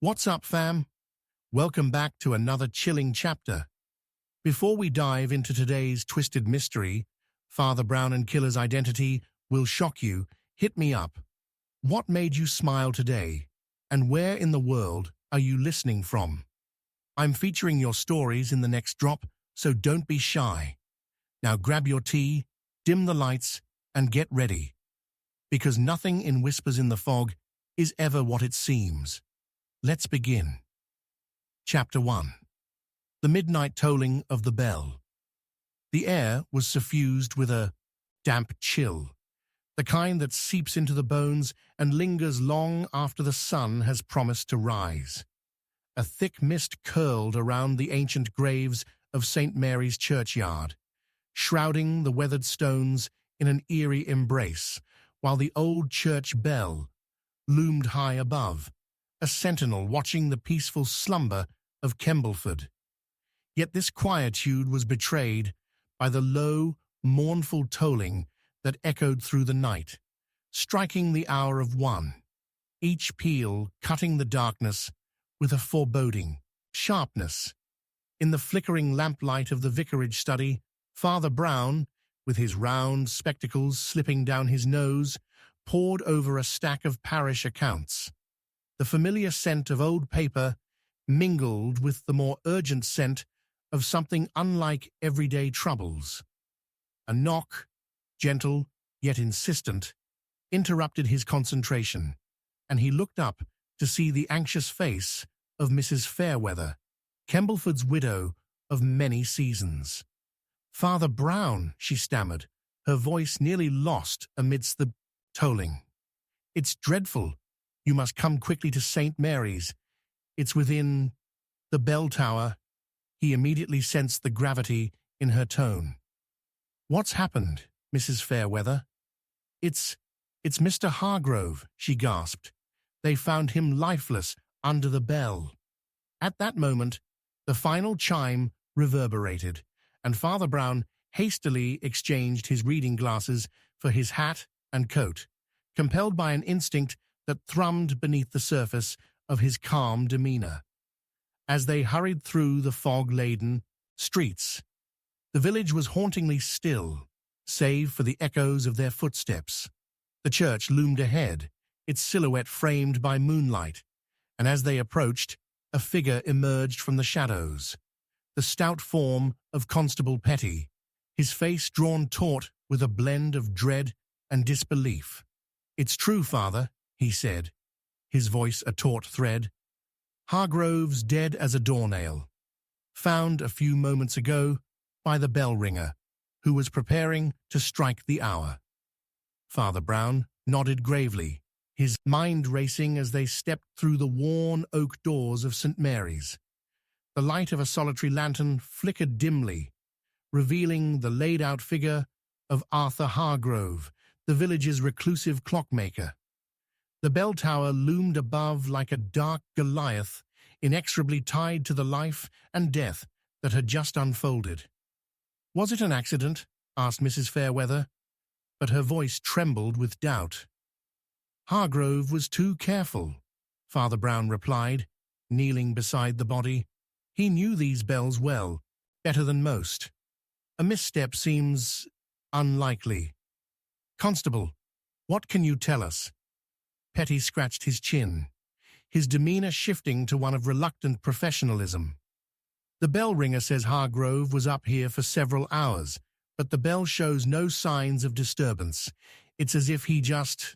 What's up, fam? Welcome back to another chilling chapter. Before we dive into today's twisted mystery, Father Brown and Killer's identity will shock you. Hit me up. What made you smile today? And where in the world are you listening from? I'm featuring your stories in the next drop, so don't be shy. Now grab your tea, dim the lights, and get ready. Because nothing in Whispers in the Fog is ever what it seems. Let's begin. Chapter 1. The Midnight Tolling of the Bell. The air was suffused with a damp chill, the kind that seeps into the bones and lingers long after the sun has promised to rise. A thick mist curled around the ancient graves of St. Mary's churchyard, shrouding the weathered stones in an eerie embrace, while the old church bell loomed high above, a sentinel watching the peaceful slumber of Kembleford. Yet this quietude was betrayed by the low, mournful tolling that echoed through the night, striking the hour of 1, each peal cutting the darkness with a foreboding sharpness. In the flickering lamplight of the vicarage study, Father Brown, with his round spectacles slipping down his nose, pored over a stack of parish accounts. The familiar scent of old paper mingled with the more urgent scent of something unlike everyday troubles. A knock, gentle yet insistent, interrupted his concentration, and he looked up to see the anxious face of Mrs. Fairweather, Kembleford's widow of many seasons. "Father Brown," she stammered, her voice nearly lost amidst the tolling. "It's dreadful. You must come quickly to St. Mary's. It's within the bell tower." He immediately sensed the gravity in her tone. "What's happened, Mrs. Fairweather?" It's Mr. Hargrove," she gasped. "They found him lifeless under the bell." At that moment, the final chime reverberated, and Father Brown hastily exchanged his reading glasses for his hat and coat, compelled by an instinct that thrummed beneath the surface of his calm demeanor. As they hurried through the fog-laden streets, the village was hauntingly still, save for the echoes of their footsteps. The church loomed ahead, its silhouette framed by moonlight, and as they approached, a figure emerged from the shadows. The stout form of Constable Petty, his face drawn taut with a blend of dread and disbelief. "It's true, Father," he said, his voice a taut thread. "Hargrove's dead as a doornail, found a few moments ago by the bell ringer, who was preparing to strike the hour." Father Brown nodded gravely, his mind racing as they stepped through the worn oak doors of St. Mary's. The light of a solitary lantern flickered dimly, revealing the laid-out figure of Arthur Hargrove, the village's reclusive clockmaker. The bell tower loomed above like a dark Goliath, inexorably tied to the life and death that had just unfolded. "Was it an accident?" asked Mrs. Fairweather, but her voice trembled with doubt. "Hargrove was too careful," Father Brown replied, kneeling beside the body. "He knew these bells well, better than most. A misstep seems unlikely. Constable, what can you tell us?" Petty scratched his chin, his demeanor shifting to one of reluctant professionalism. "The bell ringer says Hargrove was up here for several hours, but the bell shows no signs of disturbance. It's as if he just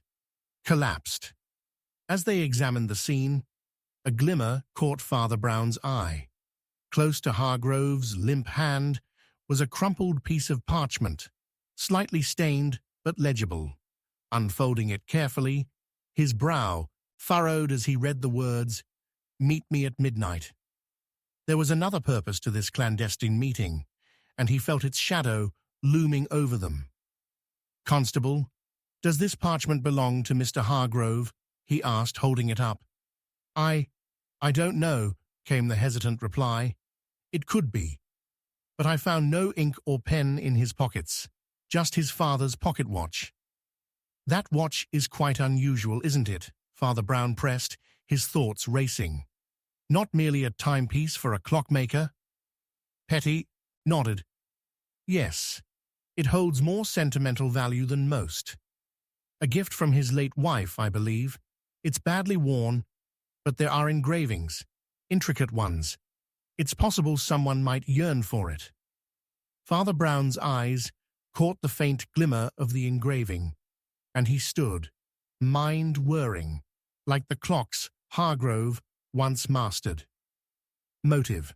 collapsed." As they examined the scene, a glimmer caught Father Brown's eye. Close to Hargrove's limp hand was a crumpled piece of parchment, slightly stained but legible. Unfolding it carefully, his brow furrowed as he read the words, "Meet me at midnight." There was another purpose to this clandestine meeting, and he felt its shadow looming over them. "Constable, does this parchment belong to Mr. Hargrove?" he asked, holding it up. I don't know," came the hesitant reply. "It could be. But I found no ink or pen in his pockets, just his father's pocket watch." "That watch is quite unusual, isn't it?" Father Brown pressed, his thoughts racing. Not merely a timepiece for a clockmaker? Petty nodded. Yes, it holds more sentimental value than most. A gift from his late wife, I believe. It's badly worn, but there are engravings, intricate ones. It's possible someone might yearn for it. Father Brown's eyes caught the faint glimmer of the engraving, and he stood, mind-whirring, like the clocks Hargrove once mastered. Motive.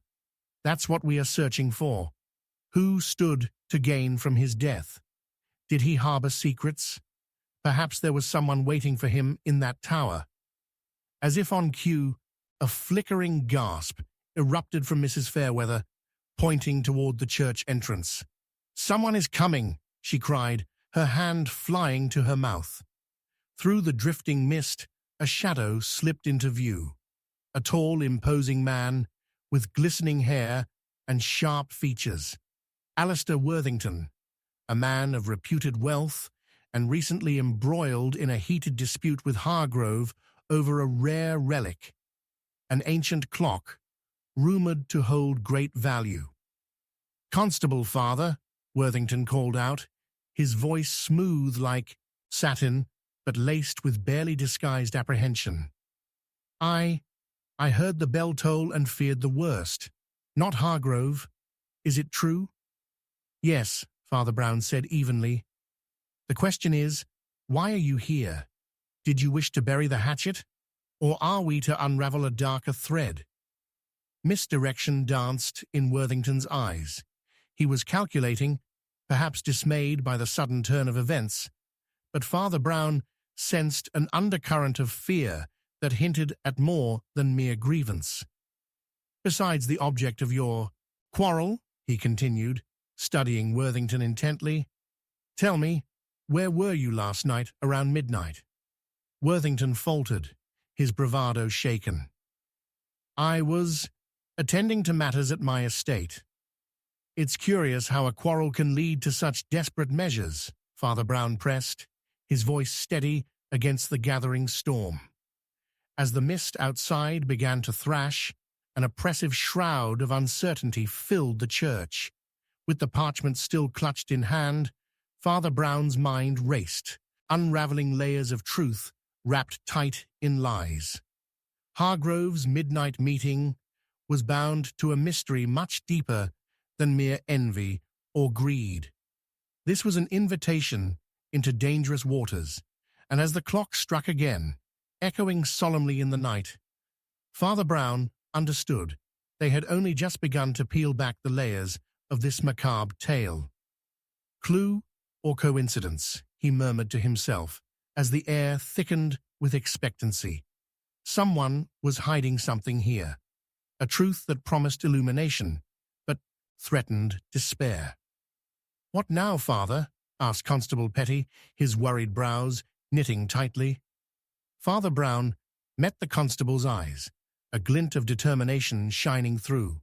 That's what we are searching for. Who stood to gain from his death? Did he harbor secrets? Perhaps there was someone waiting for him in that tower. As if on cue, a flickering gasp erupted from Mrs. Fairweather, pointing toward the church entrance. "Someone is coming," she cried, her hand flying to her mouth. Through the drifting mist, a shadow slipped into view. A tall, imposing man with glistening hair and sharp features. Alistair Worthington, a man of reputed wealth and recently embroiled in a heated dispute with Hargrove over a rare relic, an ancient clock, rumored to hold great value. "Constable, father," Worthington called out, his voice smooth like satin, but laced with barely disguised apprehension. I heard the bell toll and feared the worst. Not Hargrove. Is it true?" "Yes," Father Brown said evenly. "The question is, why are you here? Did you wish to bury the hatchet? Or are we to unravel a darker thread?" Misdirection danced in Worthington's eyes. He was calculating, perhaps dismayed by the sudden turn of events, but Father Brown sensed an undercurrent of fear that hinted at more than mere grievance. "Besides the object of your quarrel," he continued, studying Worthington intently, "tell me, where were you last night around midnight?" Worthington faltered, his bravado shaken. "I was attending to matters at my estate." "It's curious how a quarrel can lead to such desperate measures," Father Brown pressed, his voice steady against the gathering storm. As the mist outside began to thrash, an oppressive shroud of uncertainty filled the church. With the parchment still clutched in hand, Father Brown's mind raced, unraveling layers of truth wrapped tight in lies. Hargrove's midnight meeting was bound to a mystery much deeper than mere envy or greed. This was an invitation into dangerous waters, and as the clock struck again, echoing solemnly in the night, Father Brown understood they had only just begun to peel back the layers of this macabre tale. "Clue or coincidence?" he murmured to himself, as the air thickened with expectancy. Someone was hiding something here, a truth that promised illumination, but threatened despair. "What now, Father?" asked Constable Petty, his worried brows knitting tightly. Father Brown met the constable's eyes, a glint of determination shining through.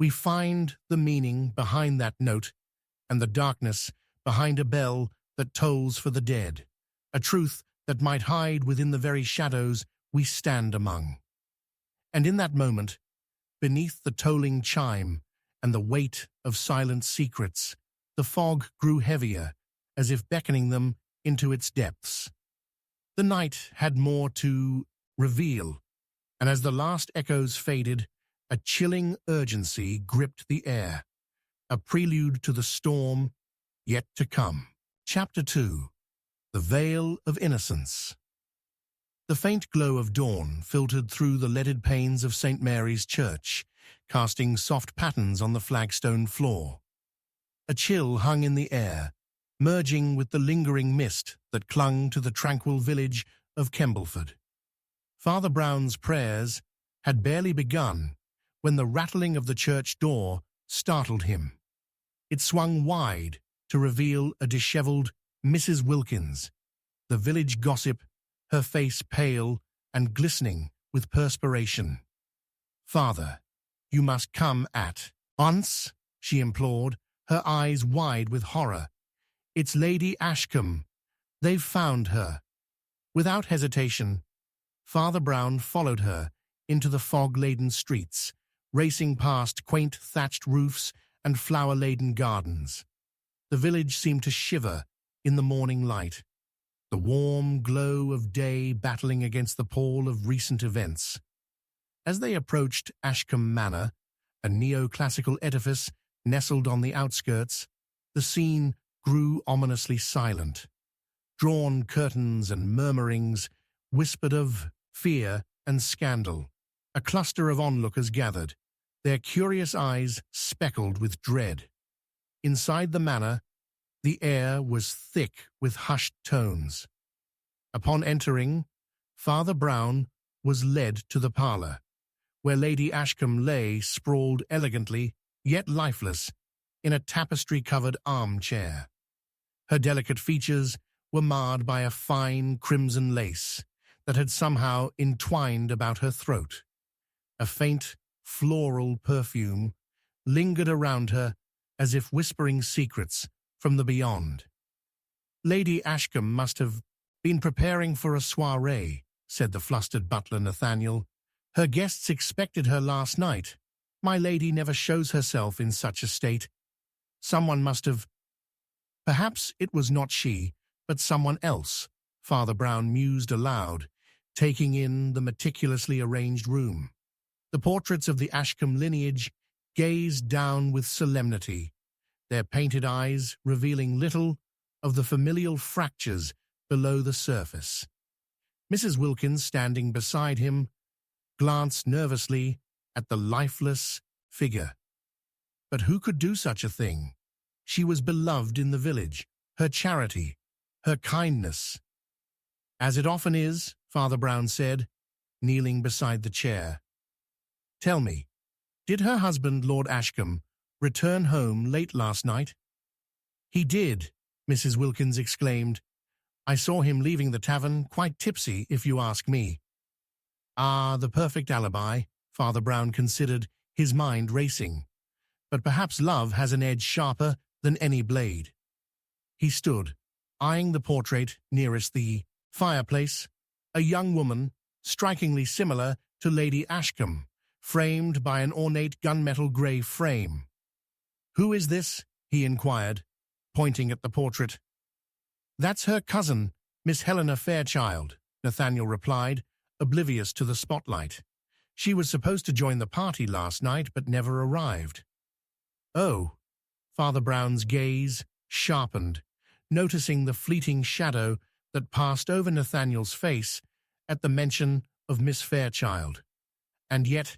"We find the meaning behind that note and the darkness behind a bell that tolls for the dead, a truth that might hide within the very shadows we stand among." And in that moment, beneath the tolling chime and the weight of silent secrets, the fog grew heavier, as if beckoning them into its depths. The night had more to reveal, and as the last echoes faded, a chilling urgency gripped the air, a prelude to the storm yet to come. Chapter 2. The Veil of Innocence. The faint glow of dawn filtered through the leaded panes of St. Mary's Church, casting soft patterns on the flagstone floor. A chill hung in the air, merging with the lingering mist that clung to the tranquil village of Kembleford. Father Brown's prayers had barely begun when the rattling of the church door startled him. It swung wide to reveal a disheveled Mrs. Wilkins, the village gossip, her face pale and glistening with perspiration. "Father, you must come at once," she implored, her eyes wide with horror. "It's Lady Ashcombe. They've found her." Without hesitation, Father Brown followed her into the fog-laden streets, racing past quaint thatched roofs and flower-laden gardens. The village seemed to shiver in the morning light, the warm glow of day battling against the pall of recent events. As they approached Ashcombe Manor, a neoclassical edifice nestled on the outskirts, the scene grew ominously silent. Drawn curtains and murmurings whispered of fear and scandal. A cluster of onlookers gathered, their curious eyes speckled with dread. Inside the manor, the air was thick with hushed tones. Upon entering, Father Brown was led to the parlour, where Lady Ashcombe lay sprawled elegantly, yet lifeless, in a tapestry-covered armchair. Her delicate features were marred by a fine crimson lace that had somehow entwined about her throat. A faint, floral perfume lingered around her as if whispering secrets from the beyond. Lady Ashcombe must have been preparing for a soiree, said the flustered butler Nathaniel. Her guests expected her last night. My lady never shows herself in such a state. Someone must have... Perhaps it was not she, but someone else, Father Brown mused aloud, taking in the meticulously arranged room. The portraits of the Ashcombe lineage gazed down with solemnity, their painted eyes revealing little of the familial fractures below the surface. Mrs. Wilkins, standing beside him, glanced nervously at the lifeless figure. But who could do such a thing? She was beloved in the village, her charity, her kindness. As it often is, Father Brown said, kneeling beside the chair. Tell me, did her husband, Lord Ashcombe, return home late last night? He did, Mrs. Wilkins exclaimed. I saw him leaving the tavern, quite tipsy, if you ask me. Ah, the perfect alibi, Father Brown considered, his mind racing. But perhaps love has an edge sharper than any blade. He stood, eyeing the portrait nearest the fireplace, a young woman, strikingly similar to Lady Ashcombe, framed by an ornate gunmetal grey frame. Who is this? He inquired, pointing at the portrait. That's her cousin, Miss Helena Fairchild, Nathaniel replied, oblivious to the spotlight. She was supposed to join the party last night, but never arrived. Oh, Father Brown's gaze sharpened, noticing the fleeting shadow that passed over Nathaniel's face at the mention of Miss Fairchild. And yet,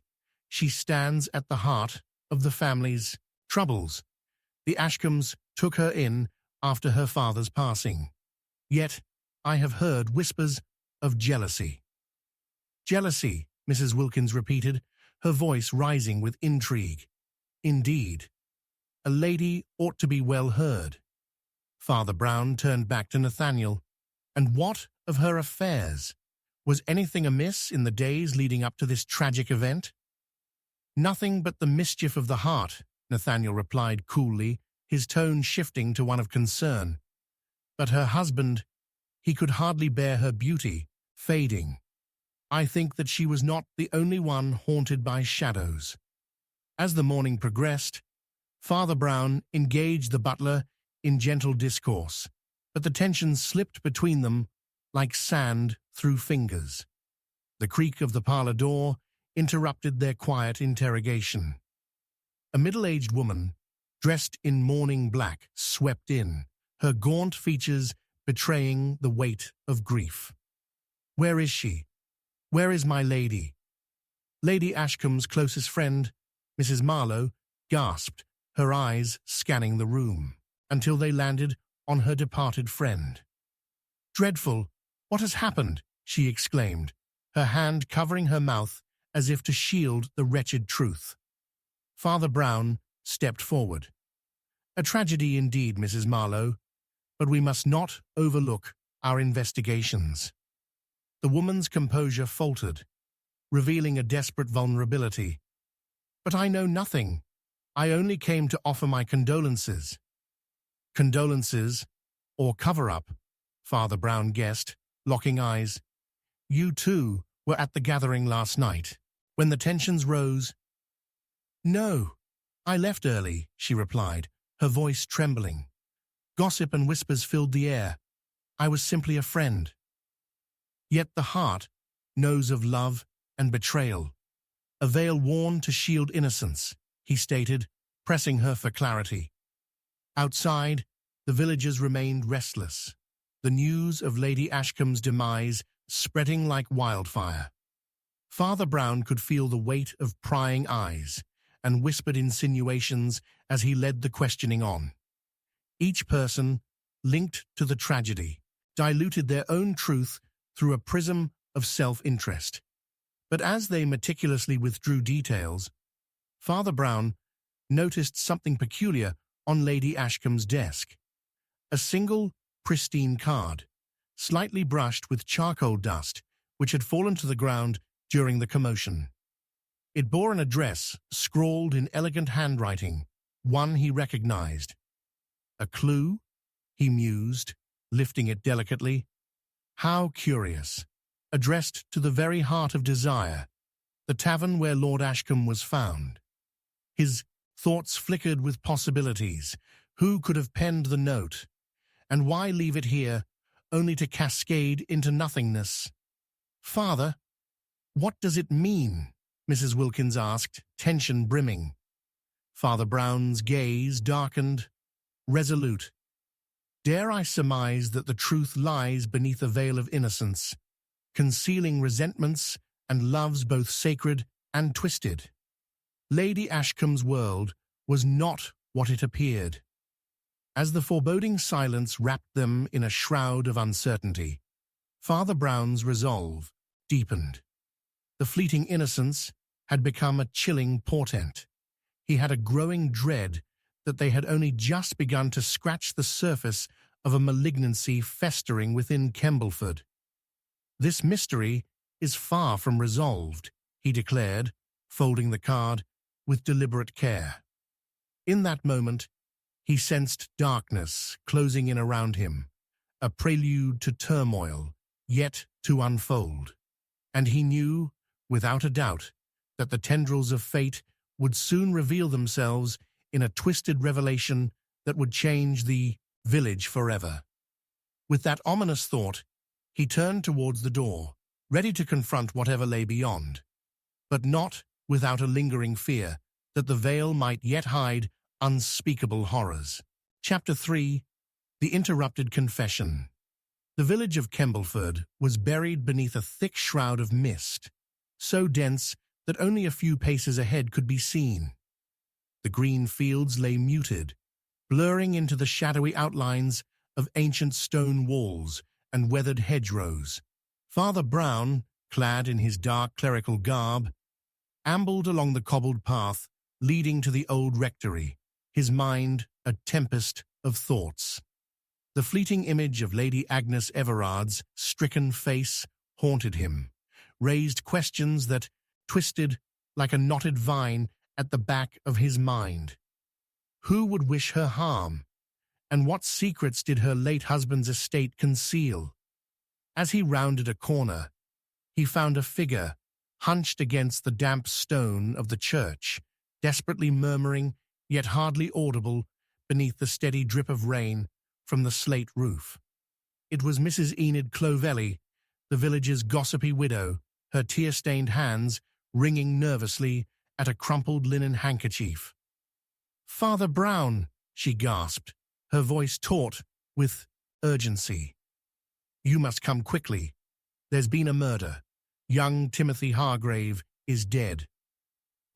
she stands at the heart of the family's troubles. The Ashcombes took her in after her father's passing. Yet, I have heard whispers of jealousy. Jealousy, Mrs. Wilkins repeated, her voice rising with intrigue. Indeed, a lady ought to be well heard. Father Brown turned back to Nathaniel. And what of her affairs? Was anything amiss in the days leading up to this tragic event? Nothing but the mischief of the heart, Nathaniel replied coolly, his tone shifting to one of concern. But her husband, he could hardly bear her beauty, fading. I think that she was not the only one haunted by shadows. As the morning progressed, Father Brown engaged the butler in gentle discourse, but the tension slipped between them like sand through fingers. The creak of the parlour door interrupted their quiet interrogation. A middle-aged woman, dressed in mourning black, swept in, her gaunt features betraying the weight of grief. Where is she? Where is my lady? Lady Ashcombe's closest friend, Mrs. Marlowe, gasped, her eyes scanning the room, until they landed on her departed friend. Dreadful! What has happened? She exclaimed, her hand covering her mouth as if to shield the wretched truth. Father Brown stepped forward. A tragedy indeed, Mrs. Marlowe, but we must not overlook our investigations. The woman's composure faltered, revealing a desperate vulnerability. But I know nothing. I only came to offer my condolences. Condolences, or cover-up, Father Brown guessed, locking eyes. You too were at the gathering last night. When the tensions rose, "No, I left early," she replied, her voice trembling. Gossip and whispers filled the air. I was simply a friend. Yet the heart knows of love and betrayal. A veil worn to shield innocence, he stated, pressing her for clarity. Outside, the villagers remained restless, the news of Lady Ashcombe's demise spreading like wildfire. Father Brown could feel the weight of prying eyes and whispered insinuations as he led the questioning on. Each person, linked to the tragedy, diluted their own truth through a prism of self-interest. But as they meticulously withdrew details, Father Brown noticed something peculiar on Lady Ashcombe's desk. A single, pristine card, slightly brushed with charcoal dust, which had fallen to the ground during the commotion. It bore an address scrawled in elegant handwriting, one he recognized. A clue, he mused, lifting it delicately. How curious. Addressed to the very heart of Desire, the tavern where Lord Ashcombe was found. His thoughts flickered with possibilities. Who could have penned the note? And why leave it here, only to cascade into nothingness? "Father, what does it mean?" Mrs. Wilkins asked, tension brimming. Father Brown's gaze darkened, resolute. "Dare I surmise that the truth lies beneath a veil of innocence, concealing resentments and loves both sacred and twisted?" Lady Ashcombe's world was not what it appeared. As the foreboding silence wrapped them in a shroud of uncertainty, Father Brown's resolve deepened. The fleeting innocence had become a chilling portent. He had a growing dread that they had only just begun to scratch the surface of a malignancy festering within Kembleford. "This mystery is far from resolved," he declared, folding the card with deliberate care. In that moment, he sensed darkness closing in around him, a prelude to turmoil, yet to unfold. And he knew, without a doubt, that the tendrils of fate would soon reveal themselves in a twisted revelation that would change the village forever. With that ominous thought, he turned towards the door, ready to confront whatever lay beyond, but not without a lingering fear that the veil might yet hide unspeakable horrors. Chapter 3. The Interrupted Confession. The village of Kembleford was buried beneath a thick shroud of mist, so dense that only a few paces ahead could be seen. The green fields lay muted, blurring into the shadowy outlines of ancient stone walls and weathered hedgerows. Father Brown, clad in his dark clerical garb, ambled along the cobbled path leading to the old rectory, his mind a tempest of thoughts. The fleeting image of Lady Agnes Everard's stricken face haunted him, raised questions that twisted like a knotted vine at the back of his mind. Who would wish her harm? And what secrets did her late husband's estate conceal? As he rounded a corner, he found a figure hunched against the damp stone of the church, desperately murmuring, yet hardly audible, beneath the steady drip of rain from the slate roof. It was Mrs. Enid Clovelly, the village's gossipy widow, her tear-stained hands wringing nervously at a crumpled linen handkerchief. "Father Brown," she gasped, her voice taut with urgency. "You must come quickly. There's been a murder. Young Timothy Hargrave is dead."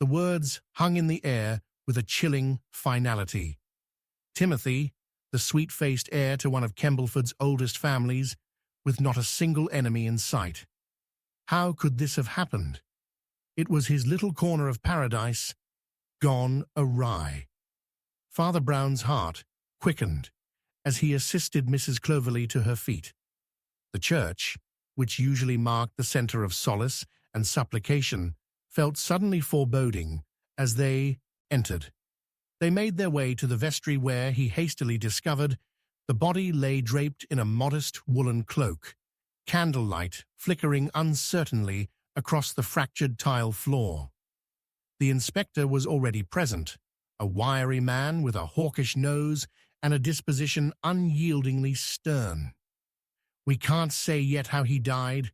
The words hung in the air with a chilling finality. Timothy, the sweet-faced heir to one of Kembleford's oldest families, with not a single enemy in sight. How could this have happened? It was his little corner of paradise, gone awry. Father Brown's heart quickened as he assisted Mrs. Clovelly to her feet. The church, which usually marked the center of solace and supplication, felt suddenly foreboding as they entered. They made their way to the vestry where, he hastily discovered, the body lay draped in a modest woolen cloak, candlelight flickering uncertainly across the fractured tile floor. The inspector was already present, a wiry man with a hawkish nose and a disposition unyieldingly stern. "We can't say yet how he died,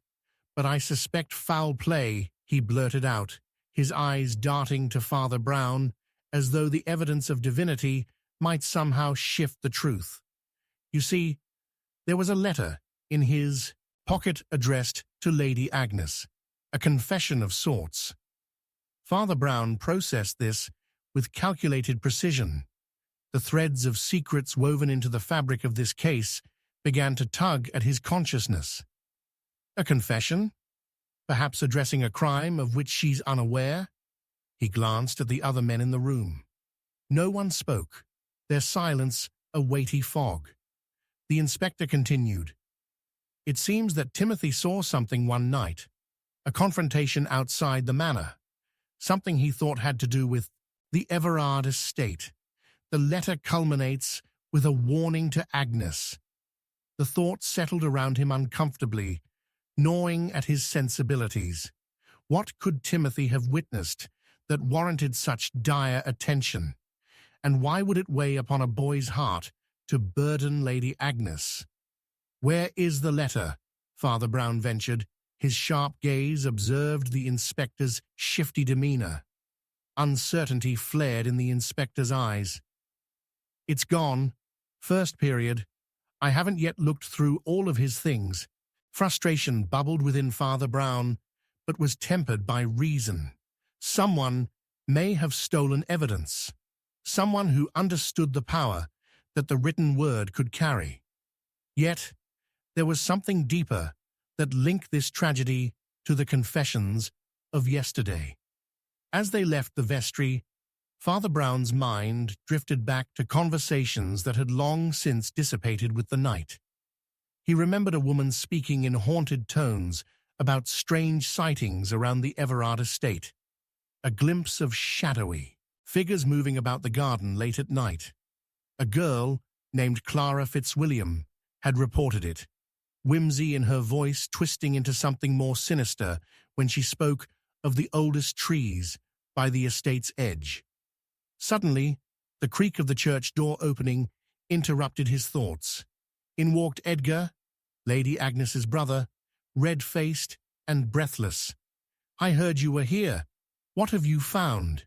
but I suspect foul play," he blurted out, his eyes darting to Father Brown, as though the evidence of divinity might somehow shift the truth. "You see, there was a letter in his pocket addressed to Lady Agnes, a confession of sorts." Father Brown processed this with calculated precision. The threads of secrets woven into the fabric of this case began to tug at his consciousness. A confession? Perhaps addressing a crime of which she's unaware? He glanced at the other men in the room. No one spoke, their silence a weighty fog. The inspector continued. "It seems that Timothy saw something one night, a confrontation outside the manor, something he thought had to do with the Everard estate. The letter culminates with a warning to Agnes." The thought settled around him uncomfortably, gnawing at his sensibilities. What could Timothy have witnessed that warranted such dire attention? And why would it weigh upon a boy's heart to burden Lady Agnes? "Where is the letter?" Father Brown ventured. His sharp gaze observed the inspector's shifty demeanor. Uncertainty flared in the inspector's eyes. "It's gone. First period. I haven't yet looked through all of his things." Frustration bubbled within Father Brown, but was tempered by reason. Someone may have stolen evidence. Someone who understood the power that the written word could carry. Yet, there was something deeper that linked this tragedy to the confessions of yesterday. As they left the vestry, Father Brown's mind drifted back to conversations that had long since dissipated with the night. He remembered a woman speaking in haunted tones about strange sightings around the Everard estate, a glimpse of shadowy figures moving about the garden late at night. A girl named Clara Fitzwilliam had reported it, whimsy in her voice twisting into something more sinister when she spoke of the oldest trees by the estate's edge. Suddenly, the creak of the church door opening interrupted his thoughts. In walked Edgar, Lady Agnes's brother, red-faced and breathless. "I heard you were here. What have you found?"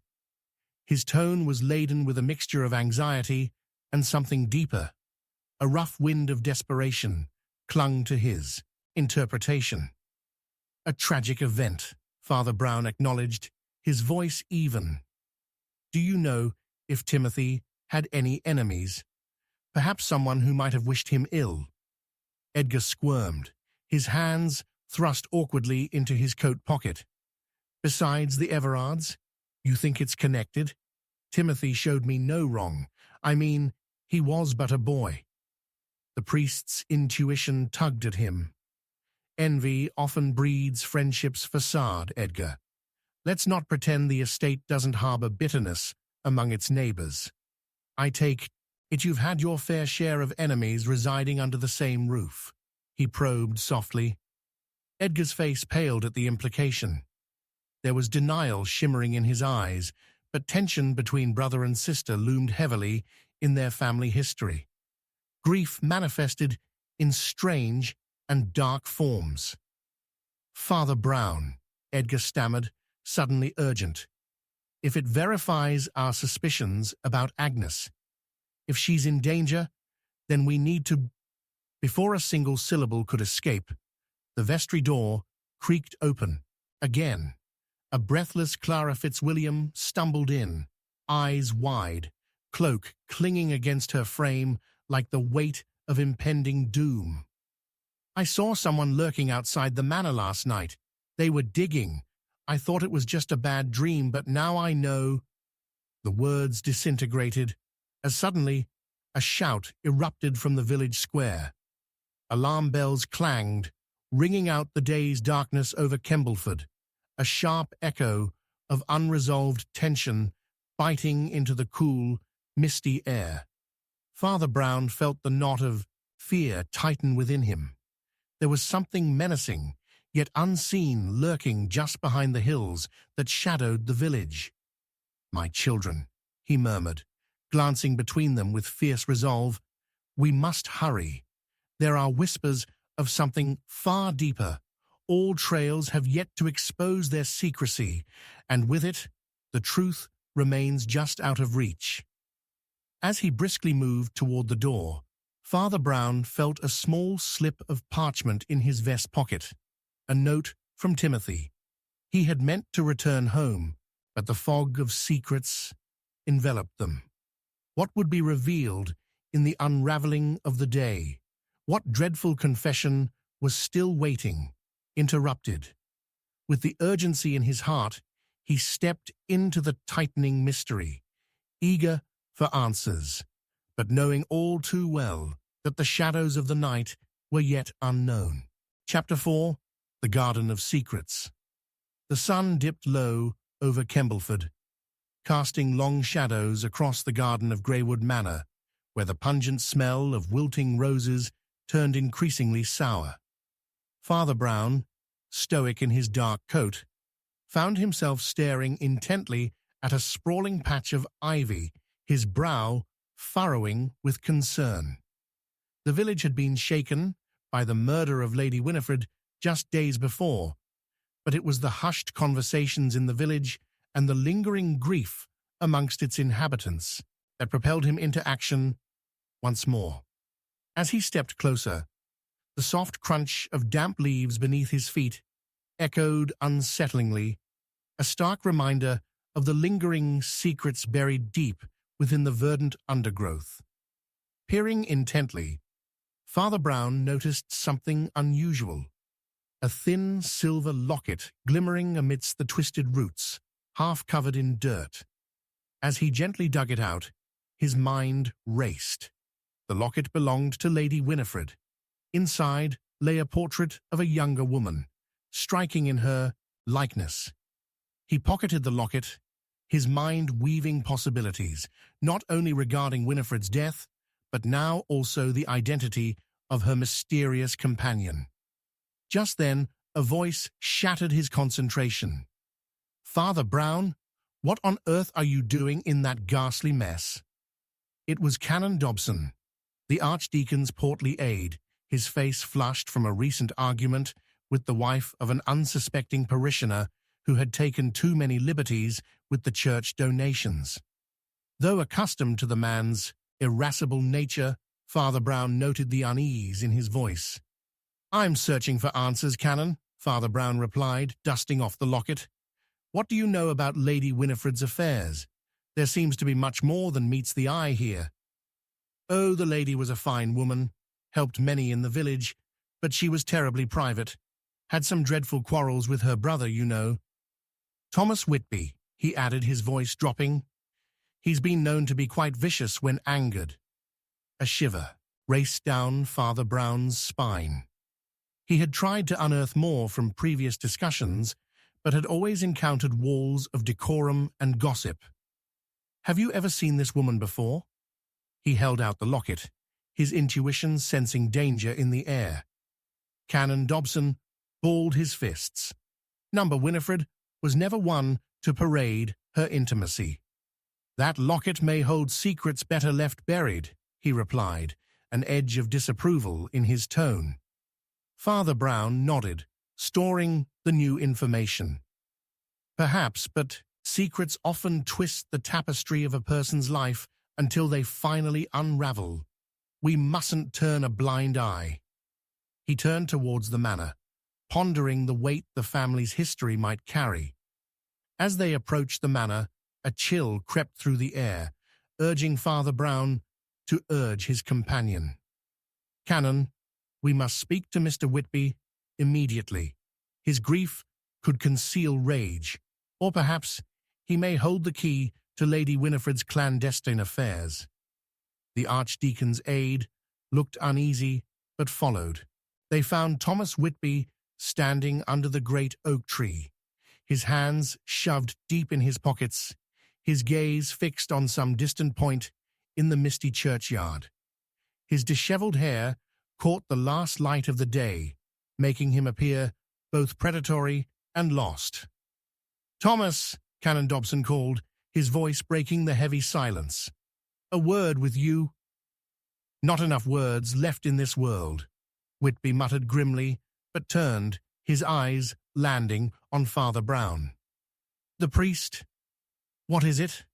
His tone was laden with a mixture of anxiety and something deeper. A rough wind of desperation clung to his interpretation. "A tragic event," Father Brown acknowledged, his voice even. "Do you know if Timothy had any enemies? Perhaps someone who might have wished him ill?" Edgar squirmed, his hands thrust awkwardly into his coat pocket. "Besides the Everards? You think it's connected? Timothy showed me no wrong. I mean, he was but a boy." The priest's intuition tugged at him. "Envy often breeds friendship's facade, Edgar. Let's not pretend the estate doesn't harbor bitterness among its neighbors. I take it you've had your fair share of enemies residing under the same roof," he probed softly. Edgar's face paled at the implication. There was denial shimmering in his eyes, but tension between brother and sister loomed heavily in their family history. Grief manifested in strange and dark forms. "Father Brown," Edgar stammered, suddenly urgent. "If it verifies our suspicions about Agnes, if she's in danger, then we need to—" Before a single syllable could escape, the vestry door creaked open. Again, a breathless Clara Fitzwilliam stumbled in, eyes wide, cloak clinging against her frame like the weight of impending doom. "I saw someone lurking outside the manor last night. They were digging. I thought it was just a bad dream, but now I know—" The words disintegrated, as suddenly a shout erupted from the village square. Alarm bells clanged, ringing out the day's darkness over Kembleford, a sharp echo of unresolved tension biting into the cool, misty air. Father Brown felt the knot of fear tighten within him. There was something menacing yet unseen, lurking just behind the hills that shadowed the village. "My children," he murmured, glancing between them with fierce resolve, "we must hurry. There are whispers of something far deeper. All trails have yet to expose their secrecy, and with it, the truth remains just out of reach." As he briskly moved toward the door, Father Brown felt a small slip of parchment in his vest pocket, a note from Timothy. He had meant to return home, but the fog of secrets enveloped them. What would be revealed in the unraveling of the day? What dreadful confession was still waiting, interrupted? With the urgency in his heart, he stepped into the tightening mystery, eager for answers, but knowing all too well that the shadows of the night were yet unknown. Chapter 4. The Garden of Secrets. The sun dipped low over Kembleford, casting long shadows across the garden of Greywood Manor, where the pungent smell of wilting roses turned increasingly sour. Father Brown, stoic in his dark coat, found himself staring intently at a sprawling patch of ivy, his brow furrowing with concern. The village had been shaken by the murder of Lady Winifred just days before, but it was the hushed conversations in the village and the lingering grief amongst its inhabitants that propelled him into action once more. As he stepped closer, the soft crunch of damp leaves beneath his feet echoed unsettlingly, a stark reminder of the lingering secrets buried deep within the verdant undergrowth. Peering intently, Father Brown noticed something unusual. A thin silver locket glimmering amidst the twisted roots, half covered in dirt. As he gently dug it out, his mind raced. The locket belonged to Lady Winifred. Inside lay a portrait of a younger woman, striking in her likeness. He pocketed the locket, his mind weaving possibilities, not only regarding Winifred's death, but now also the identity of her mysterious companion. Just then, a voice shattered his concentration. "Father Brown, what on earth are you doing in that ghastly mess?" It was Canon Dobson, the Archdeacon's portly aide, his face flushed from a recent argument with the wife of an unsuspecting parishioner who had taken too many liberties with the church donations. Though accustomed to the man's irascible nature, Father Brown noted the unease in his voice. "I'm searching for answers, Canon," Father Brown replied, dusting off the locket. "What do you know about Lady Winifred's affairs? There seems to be much more than meets the eye here." "Oh, the lady was a fine woman, helped many in the village, but she was terribly private. Had some dreadful quarrels with her brother, you know. Thomas Whitby," he added, his voice dropping. "He's been known to be quite vicious when angered." A shiver raced down Father Brown's spine. He had tried to unearth more from previous discussions, but had always encountered walls of decorum and gossip. "Have you ever seen this woman before?" He held out the locket, his intuition sensing danger in the air. Canon Dobson balled his fists. Number Winifred was never one to parade her intimacy. "That locket may hold secrets better left buried," he replied, an edge of disapproval in his tone. Father Brown nodded, storing the new information. "Perhaps, but secrets often twist the tapestry of a person's life until they finally unravel. We mustn't turn a blind eye." He turned towards the manor, pondering the weight the family's history might carry. As they approached the manor, a chill crept through the air, urging Father Brown to urge his companion. "Canon, we must speak to Mr. Whitby immediately. His grief could conceal rage, or perhaps he may hold the key to Lady Winifred's clandestine affairs." The Archdeacon's aide looked uneasy, but followed. They found Thomas Whitby standing under the great oak tree, his hands shoved deep in his pockets, his gaze fixed on some distant point in the misty churchyard. His disheveled hair caught the last light of the day, making him appear both predatory and lost. "Thomas," Canon Dobson called, his voice breaking the heavy silence. "A word with you." "Not enough words left in this world," Whitby muttered grimly, but turned, his eyes landing on Father Brown. "The priest? What is it?"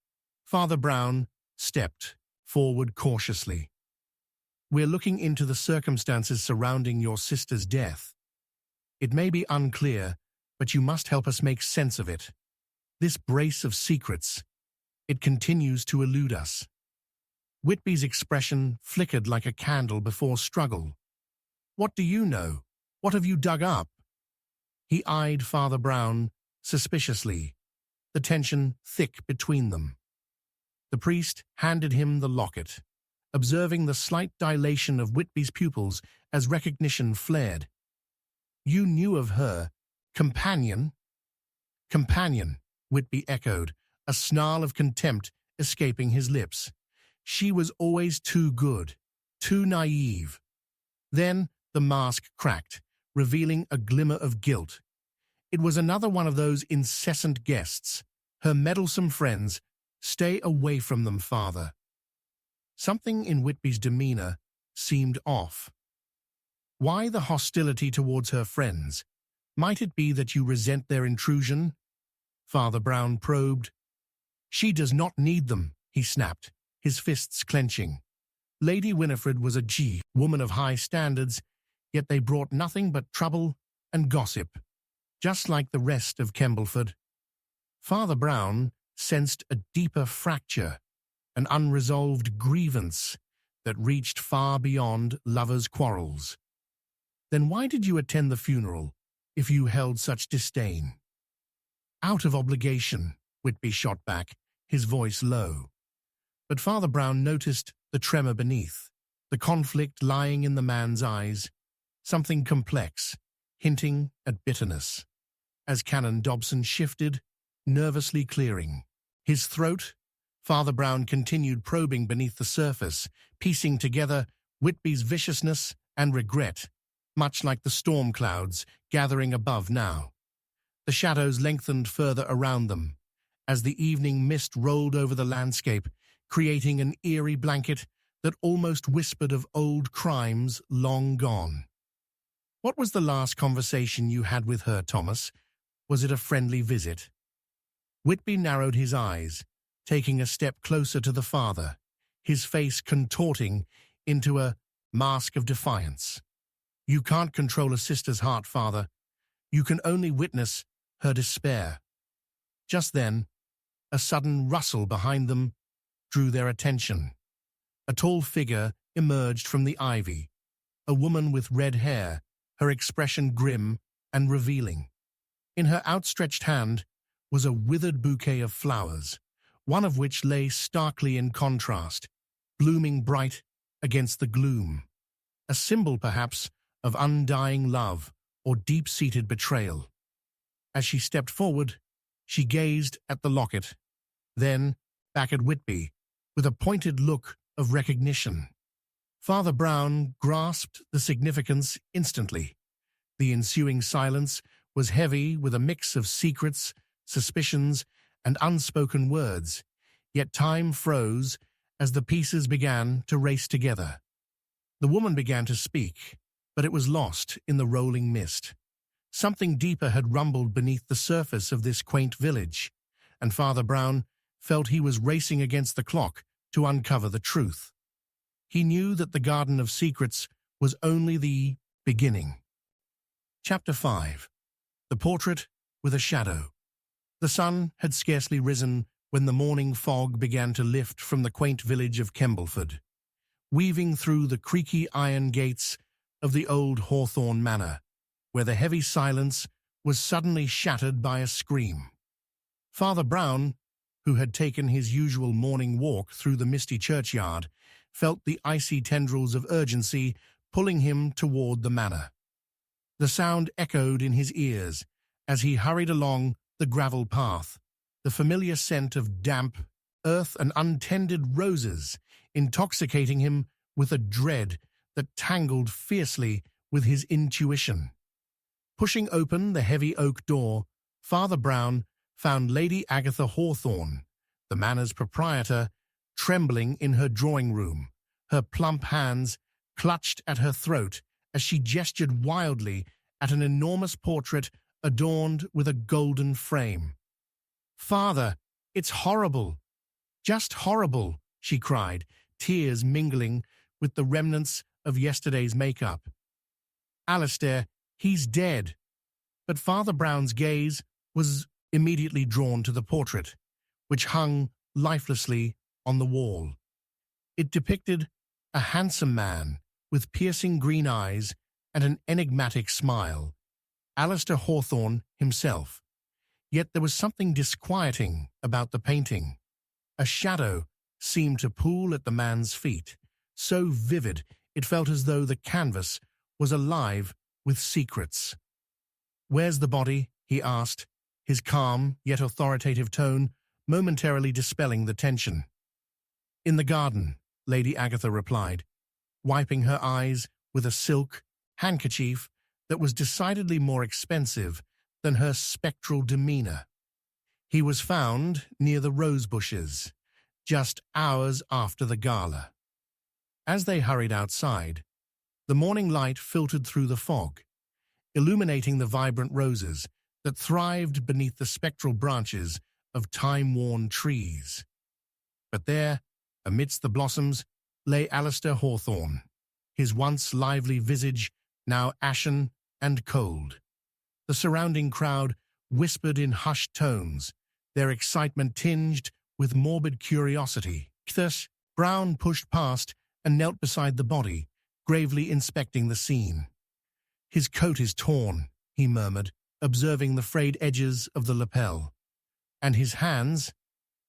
Father Brown stepped forward cautiously. "We're looking into the circumstances surrounding your sister's death. It may be unclear, but you must help us make sense of it. This brace of secrets, it continues to elude us." Whitby's expression flickered like a candle before struggle. "What do you know? What have you dug up?" He eyed Father Brown suspiciously, the tension thick between them. The priest handed him the locket, observing the slight dilation of Whitby's pupils as recognition flared. "You knew of her companion?" "Companion," Whitby echoed, a snarl of contempt escaping his lips. "She was always too good, too naive." Then the mask cracked, revealing a glimmer of guilt. It was another one of those incessant guests, her meddlesome friends. "Stay away from them, Father." Something in Whitby's demeanor seemed off. "Why the hostility towards her friends? Might it be that you resent their intrusion?" Father Brown probed. "She does not need them," he snapped, his fists clenching. "Lady Winifred was a woman of high standards, yet they brought nothing but trouble and gossip, just like the rest of Kembleford." Father Brown sensed a deeper fracture, an unresolved grievance that reached far beyond lovers' quarrels. "Then why did you attend the funeral, if you held such disdain?" "Out of obligation," Whitby shot back, his voice low. But Father Brown noticed the tremor beneath, the conflict lying in the man's eyes, something complex, hinting at bitterness. As Canon Dobson shifted, nervously clearing his throat, Father Brown continued probing beneath the surface, piecing together Whitby's viciousness and regret, much like the storm clouds gathering above now. The shadows lengthened further around them, as the evening mist rolled over the landscape, creating an eerie blanket that almost whispered of old crimes long gone. "What was the last conversation you had with her, Thomas? Was it a friendly visit?" Whitby narrowed his eyes, taking a step closer to the father, his face contorting into a mask of defiance. "You can't control a sister's heart, Father. You can only witness her despair." Just then, a sudden rustle behind them drew their attention. A tall figure emerged from the ivy, a woman with red hair, her expression grim and revealing. In her outstretched hand was a withered bouquet of flowers, one of which lay starkly in contrast, blooming bright against the gloom. A symbol, perhaps, of undying love or deep-seated betrayal. As she stepped forward, she gazed at the locket, then back at Whitby, with a pointed look of recognition. Father Brown grasped the significance instantly. The ensuing silence was heavy with a mix of secrets, suspicions, and unspoken words, yet time froze as the pieces began to race together. The woman began to speak, but it was lost in the rolling mist. Something deeper had rumbled beneath the surface of this quaint village, and Father Brown felt he was racing against the clock to uncover the truth. He knew that the Garden of Secrets was only the beginning. Chapter 5. The Portrait with a Shadow. The sun had scarcely risen when the morning fog began to lift from the quaint village of Kembleford, weaving through the creaky iron gates of the old Hawthorne Manor, where the heavy silence was suddenly shattered by a scream. Father Brown, who had taken his usual morning walk through the misty churchyard, felt the icy tendrils of urgency pulling him toward the manor. The sound echoed in his ears as he hurried along the gravel path, the familiar scent of damp earth and untended roses intoxicating him with a dread that tangled fiercely with his intuition. Pushing open the heavy oak door, Father Brown found Lady Agatha Hawthorne, the manor's proprietor, trembling in her drawing room, her plump hands clutched at her throat as she gestured wildly at an enormous portrait adorned with a golden frame. "Father, it's horrible, just horrible," she cried, tears mingling with the remnants of yesterday's makeup. "Alistair, he's dead." But Father Brown's gaze was immediately drawn to the portrait, which hung lifelessly on the wall. It depicted a handsome man with piercing green eyes and an enigmatic smile, Alistair Hawthorne himself. Yet there was something disquieting about the painting. A shadow seemed to pool at the man's feet, so vivid it felt as though the canvas was alive with secrets. "Where's the body?" he asked, his calm yet authoritative tone momentarily dispelling the tension. "In the garden," Lady Agatha replied, wiping her eyes with a silk handkerchief that was decidedly more expensive than her spectral demeanor. "He was found near the rose bushes, just hours after the gala." As they hurried outside, the morning light filtered through the fog, illuminating the vibrant roses that thrived beneath the spectral branches of time-worn trees. But there, amidst the blossoms, lay Alistair Hawthorne, his once lively visage now ashen and cold. The surrounding crowd whispered in hushed tones, their excitement tinged with morbid curiosity. Thus, Brown pushed past and knelt beside the body, gravely inspecting the scene. "His coat is torn," he murmured, observing the frayed edges of the lapel. "And his hands,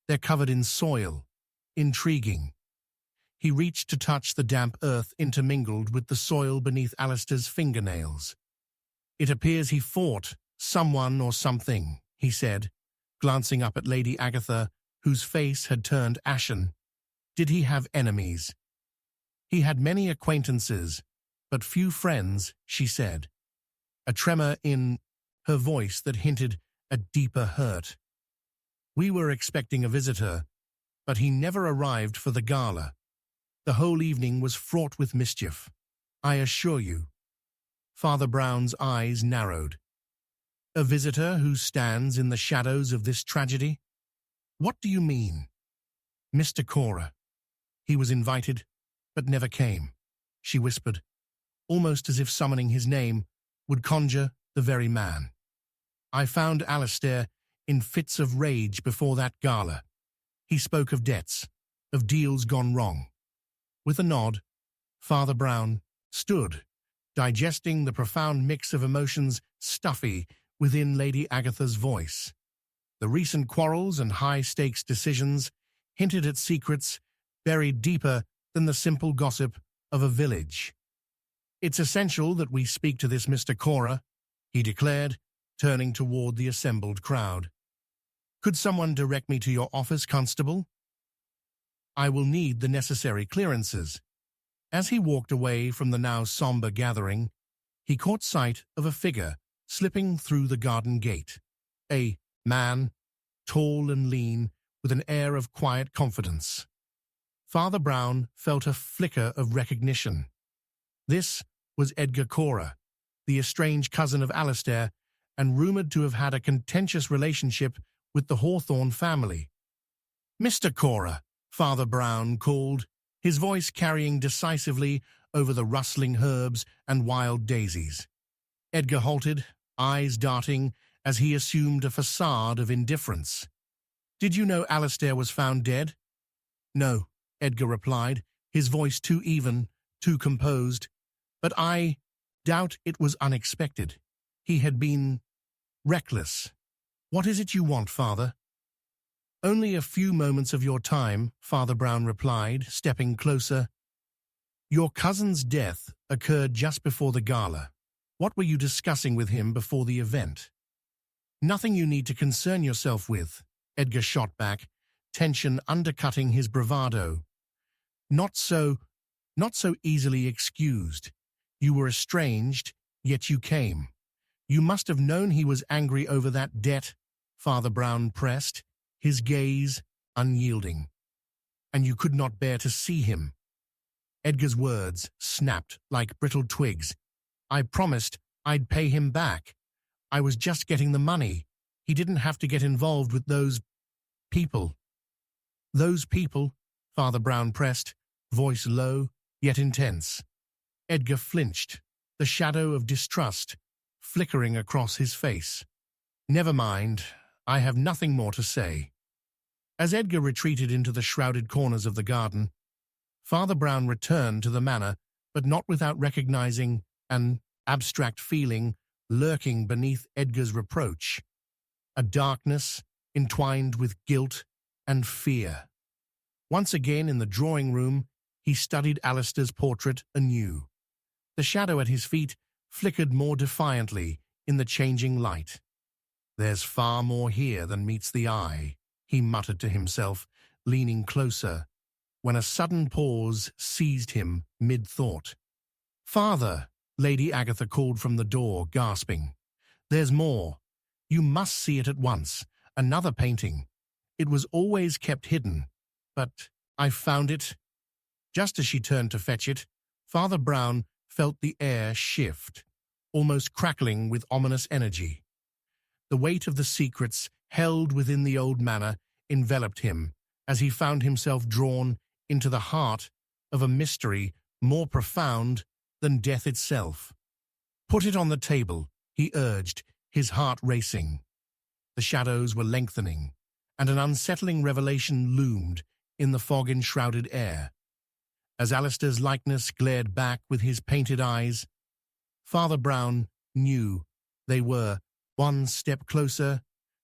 they're covered in soil. Intriguing." He reached to touch the damp earth intermingled with the soil beneath Alistair's fingernails. "It appears he fought someone or something," he said, glancing up at Lady Agatha, whose face had turned ashen. "Did he have enemies?" "He had many acquaintances, but few friends," she said, a tremor in her voice that hinted at deeper hurt. "We were expecting a visitor, but he never arrived for the gala. The whole evening was fraught with mischief, I assure you." Father Brown's eyes narrowed. "A visitor who stands in the shadows of this tragedy? What do you mean?" "Mr. Cora. He was invited, but never came," she whispered, almost as if summoning his name would conjure the very man. "I found Alistair in fits of rage before that gala. He spoke of debts, of deals gone wrong." With a nod, Father Brown stood, digesting the profound mix of emotions stuffy within Lady Agatha's voice. The recent quarrels and high-stakes decisions hinted at secrets buried deeper than the simple gossip of a village. "It's essential that we speak to this Mr. Cora," he declared, turning toward the assembled crowd. "Could someone direct me to your office, Constable? I will need the necessary clearances." As he walked away from the now somber gathering, he caught sight of a figure slipping through the garden gate. A man, tall and lean, with an air of quiet confidence. Father Brown felt a flicker of recognition. This was Edgar Cora, the estranged cousin of Alistair, and rumored to have had a contentious relationship with the Hawthorne family. "Mr. Cora," Father Brown called, his voice carrying decisively over the rustling herbs and wild daisies. Edgar halted, eyes darting as he assumed a facade of indifference. "Did you know Alistair was found dead?" "No," Edgar replied, his voice too even, too composed. "But I doubt it was unexpected. He had been reckless." "What is it you want, Father?" "Only a few moments of your time," Father Brown replied, stepping closer. "Your cousin's death occurred just before the gala. What were you discussing with him before the event?" "Nothing you need to concern yourself with," Edgar shot back, tension undercutting his bravado. Not so easily excused. You were estranged, yet you came. You must have known he was angry over that debt, Father Brown pressed, his gaze unyielding. And you could not bear to see him. Edgar's words snapped like brittle twigs. I promised I'd pay him back. I was just getting the money. He didn't have to get involved with those people. Those people, Father Brown pressed, voice low yet intense. Edgar flinched, the shadow of distrust flickering across his face. Never mind, I have nothing more to say. As Edgar retreated into the shrouded corners of the garden, Father Brown returned to the manor, but not without recognizing an abstract feeling lurking beneath Edgar's reproach, a darkness entwined with guilt and fear. Once again in the drawing room, he studied Alistair's portrait anew. The shadow at his feet flickered more defiantly in the changing light. There's far more here than meets the eye, he muttered to himself, leaning closer, when a sudden pause seized him mid-thought. Father, Lady Agatha called from the door, gasping. There's more. You must see it at once. Another painting. It was always kept hidden, but I found it. Just as she turned to fetch it, Father Brown felt the air shift, almost crackling with ominous energy. The weight of the secrets held within the old manor enveloped him as he found himself drawn into the heart of a mystery more profound than death itself. Put it on the table, he urged, his heart racing. The shadows were lengthening, and an unsettling revelation loomed in the fog-enshrouded air. As Alistair's likeness glared back with his painted eyes, Father Brown knew they were one step closer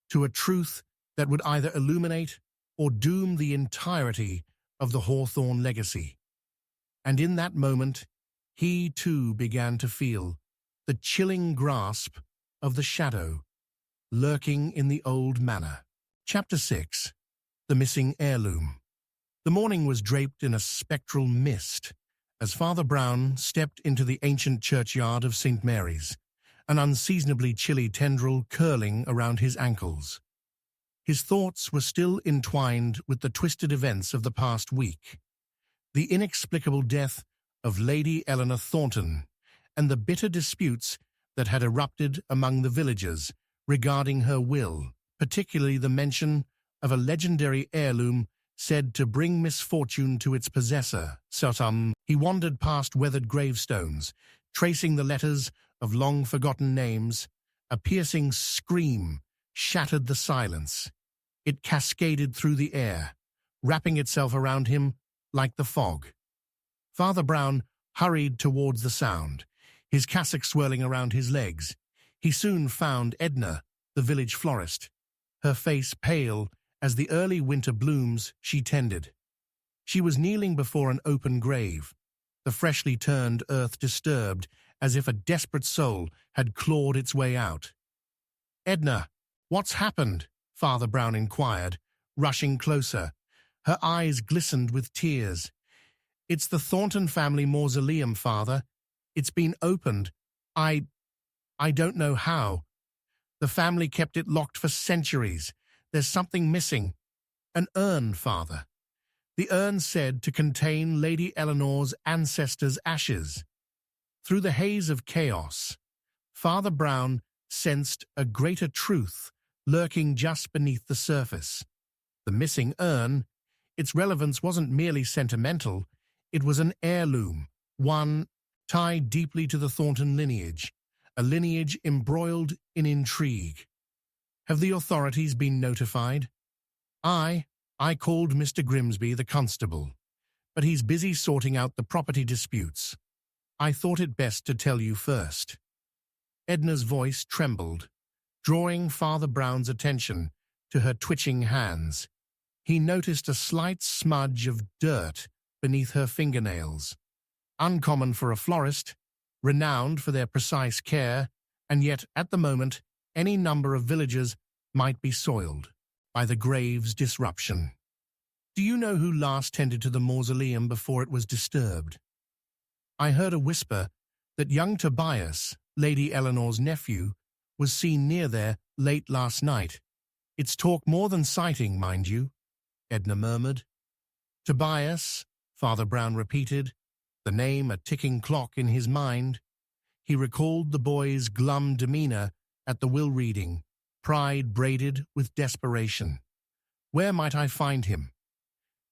to a truth that would either illuminate or doom the entirety of the Hawthorne legacy. And in that moment, he too began to feel the chilling grasp of the shadow lurking in the old manor. Chapter 6. The Missing Heirloom. The morning was draped in a spectral mist as Father Brown stepped into the ancient churchyard of St. Mary's, an unseasonably chilly tendril curling around his ankles. His thoughts were still entwined with the twisted events of the past week, the inexplicable death of Lady Eleanor Thornton, and the bitter disputes that had erupted among the villagers regarding her will, particularly the mention of a legendary heirloom said to bring misfortune to its possessor. He wandered past weathered gravestones, tracing the letters of long-forgotten names. A piercing scream shattered the silence. It cascaded through the air, wrapping itself around him like the fog. Father Brown hurried towards the sound, his cassock swirling around his legs. He soon found Edna, the village florist, her face pale as the early winter blooms she tended. She was kneeling before an open grave, the freshly turned earth disturbed as if a desperate soul had clawed its way out. "Edna, what's happened?" Father Brown inquired, rushing closer. Her eyes glistened with tears. "It's the Thornton family mausoleum, Father. It's been opened. I don't know how. The family kept it locked for centuries. There's something missing. An urn, Father. The urn said to contain Lady Eleanor's ancestors' ashes." Through the haze of chaos, Father Brown sensed a greater truth lurking just beneath the surface. The missing urn, its relevance wasn't merely sentimental, it was an heirloom, one tied deeply to the Thornton lineage, a lineage embroiled in intrigue. "Have the authorities been notified?" I called Mr. Grimsby, the constable, but he's busy sorting out the property disputes. I thought it best to tell you first." Edna's voice trembled, drawing Father Brown's attention to her twitching hands. He noticed a slight smudge of dirt beneath her fingernails. Uncommon for a florist, renowned for their precise care, and yet, at the moment, any number of villagers might be soiled by the grave's disruption. "Do you know who last tended to the mausoleum before it was disturbed?" "I heard a whisper that young Tobias, Lady Eleanor's nephew, was seen near there late last night. It's talk more than sighting, mind you, Edna murmured. Tobias, Father Brown repeated, the name a ticking clock in his mind. He recalled the boy's glum demeanor at the will reading, pride braided with desperation. Where might I find him?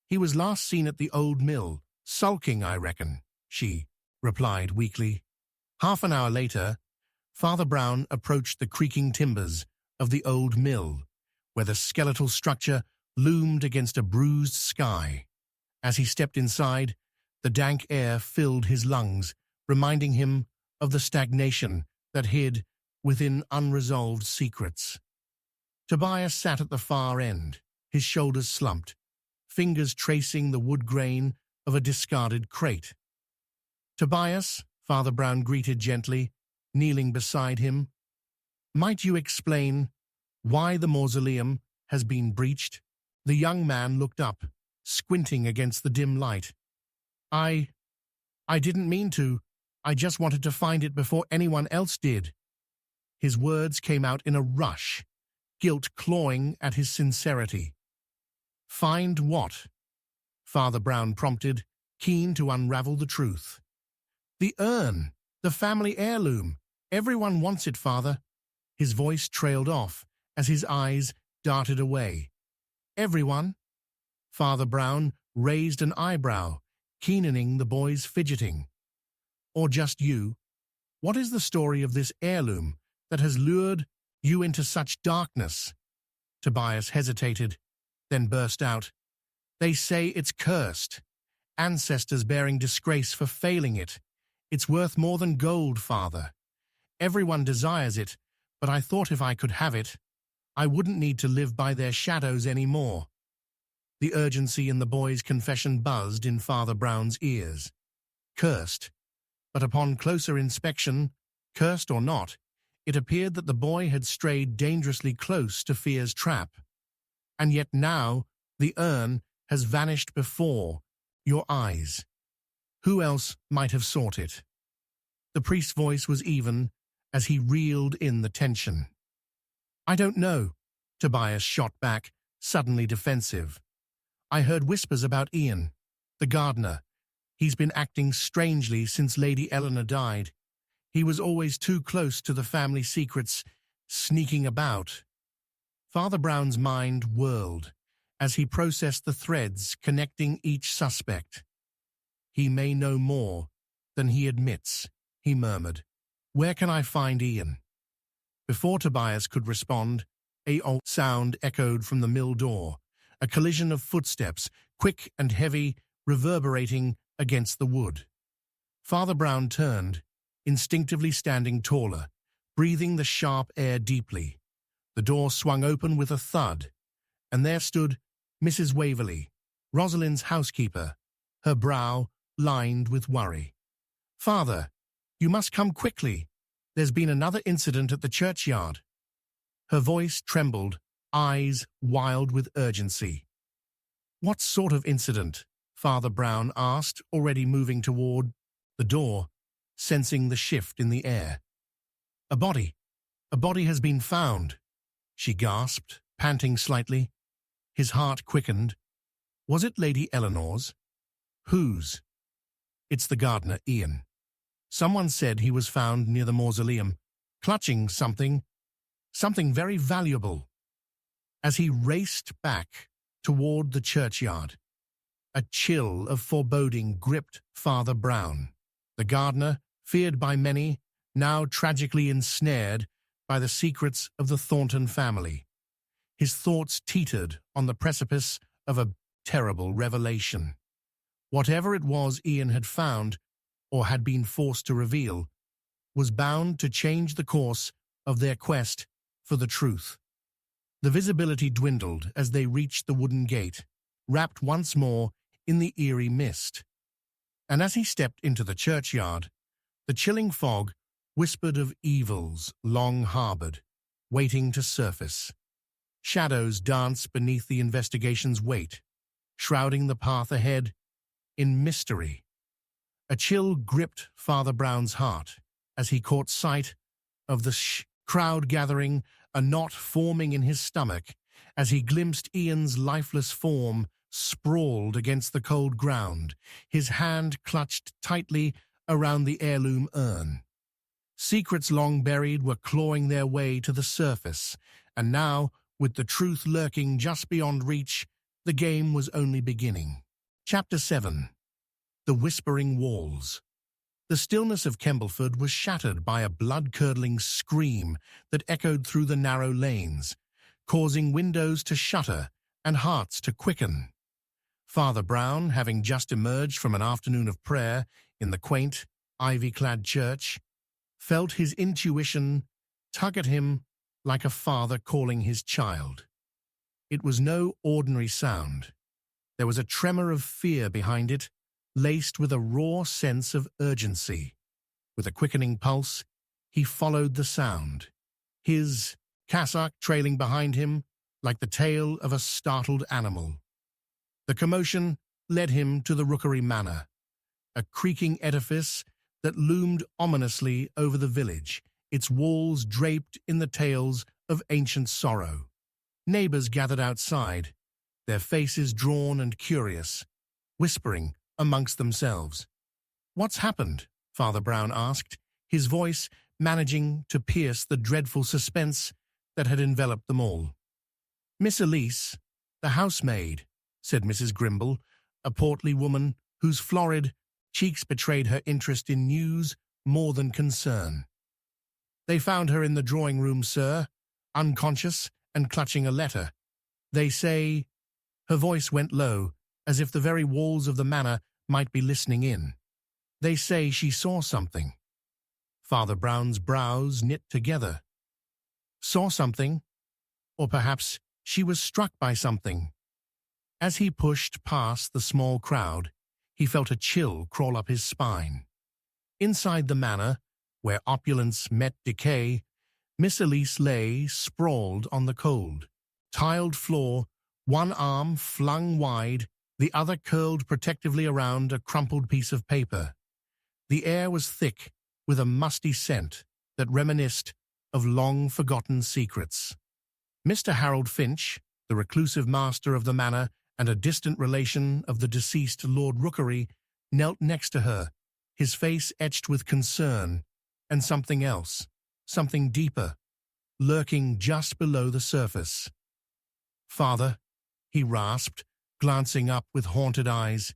He was last seen at the old mill, sulking, I reckon, she replied weakly. Half an hour later, Father Brown approached the creaking timbers of the old mill, where the skeletal structure loomed against a bruised sky. As he stepped inside, the dank air filled his lungs, reminding him of the stagnation that hid within unresolved secrets. Tobias sat at the far end, his shoulders slumped, fingers tracing the wood grain of a discarded crate. Tobias, Father Brown greeted gently, kneeling beside him. Might you explain why the mausoleum has been breached? The young man looked up, squinting against the dim light. I didn't mean to. I just wanted to find it before anyone else did. His words came out in a rush, guilt clawing at his sincerity. Find what? Father Brown prompted, keen to unravel the truth. The urn, the family heirloom. Everyone wants it, Father. His voice trailed off as his eyes darted away. Everyone? Father Brown raised an eyebrow, keenening the boy's fidgeting. Or just you? What is the story of this heirloom that has lured you into such darkness? Tobias hesitated, then burst out. They say it's cursed. Ancestors bearing disgrace for failing it. It's worth more than gold, Father. Everyone desires it, but I thought if I could have it, I wouldn't need to live by their shadows anymore. The urgency in the boy's confession buzzed in Father Brown's ears. Cursed. But upon closer inspection, cursed or not, it appeared that the boy had strayed dangerously close to fear's trap. And yet now the urn has vanished before your eyes. Who else might have sought it? The priest's voice was even as he reeled in the tension. I don't know, Tobias shot back, suddenly defensive. I heard whispers about Ian, the gardener. He's been acting strangely since Lady Eleanor died. He was always too close to the family secrets, sneaking about. Father Brown's mind whirled as he processed the threads connecting each suspect. He may know more than he admits, he murmured. Where can I find Ian? Before Tobias could respond, a sound echoed from the mill door, a collision of footsteps, quick and heavy, reverberating against the wood. Father Brown turned, instinctively standing taller, breathing the sharp air deeply. The door swung open with a thud, and there stood Mrs. Waverley, Rosalind's housekeeper, her brow lined with worry. Father, you must come quickly. There's been another incident at the churchyard. Her voice trembled, eyes wild with urgency. What sort of incident? Father Brown asked, already moving toward the door, sensing the shift in the air. A body has been found, she gasped, panting slightly. His heart quickened. Was it Lady Eleanor's? Whose? It's the gardener, Ian. Someone said he was found near the mausoleum, clutching something very valuable. As he raced back toward the churchyard, a chill of foreboding gripped Father Brown. The gardener, feared by many, now tragically ensnared by the secrets of the Thornton family. His thoughts teetered on the precipice of a terrible revelation. Whatever it was Ian had found, or had been forced to reveal, was bound to change the course of their quest for the truth. The visibility dwindled as they reached the wooden gate, wrapped once more in the eerie mist. And as he stepped into the churchyard, the chilling fog whispered of evils long harbored, waiting to surface. Shadows danced beneath the investigation's weight, shrouding the path ahead in mystery. A chill gripped Father Brown's heart as he caught sight of the crowd gathering, a knot forming in his stomach, as he glimpsed Ian's lifeless form sprawled against the cold ground, his hand clutched tightly around the heirloom urn. Secrets long buried were clawing their way to the surface, and now, with the truth lurking just beyond reach, the game was only beginning. Chapter 7. The Whispering Walls. The stillness of Kembleford was shattered by a blood-curdling scream that echoed through the narrow lanes, causing windows to shutter and hearts to quicken. Father Brown, having just emerged from an afternoon of prayer in the quaint, ivy-clad church, felt his intuition tug at him like a father calling his child. It was no ordinary sound. There was a tremor of fear behind it, laced with a raw sense of urgency. With a quickening pulse, he followed the sound, his cassock trailing behind him like the tail of a startled animal. The commotion led him to the Rookery Manor, a creaking edifice that loomed ominously over the village, its walls draped in the tales of ancient sorrow. Neighbors gathered outside, their faces drawn and curious, whispering amongst themselves. "What's happened?" Father Brown asked, his voice managing to pierce the dreadful suspense that had enveloped them all. "Miss Elise, the housemaid," said Mrs. Grimble, a portly woman whose florid cheeks betrayed her interest in news more than concern. "They found her in the drawing-room, sir, unconscious and clutching a letter. They say—" Her voice went low, as if the very walls of the manor might be listening in. "They say she saw something." Father Brown's brows knit together. Saw something? Or perhaps she was struck by something. As he pushed past the small crowd, he felt a chill crawl up his spine. Inside the manor, where opulence met decay, Miss Elise lay sprawled on the cold, tiled floor, one arm flung wide, the other curled protectively around a crumpled piece of paper. The air was thick with a musty scent that reminisced of long-forgotten secrets. Mr. Harold Finch, the reclusive master of the manor and a distant relation of the deceased Lord Rookery, knelt next to her, his face etched with concern and something else, something deeper, lurking just below the surface. "Father," he rasped, glancing up with haunted eyes.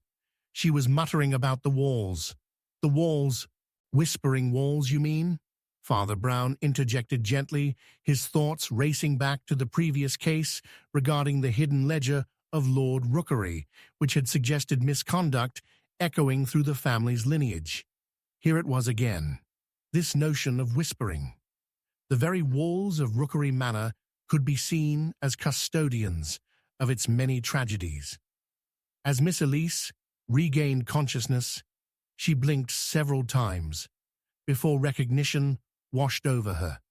"She was muttering about the walls. The walls, whispering walls, you mean?" Father Brown interjected gently, his thoughts racing back to the previous case regarding the hidden ledger of Lord Rookery, which had suggested misconduct echoing through the family's lineage. Here it was again, this notion of whispering. The very walls of Rookery Manor could be seen as custodians of its many tragedies. As Miss Elise regained consciousness, she blinked several times before recognition washed over her.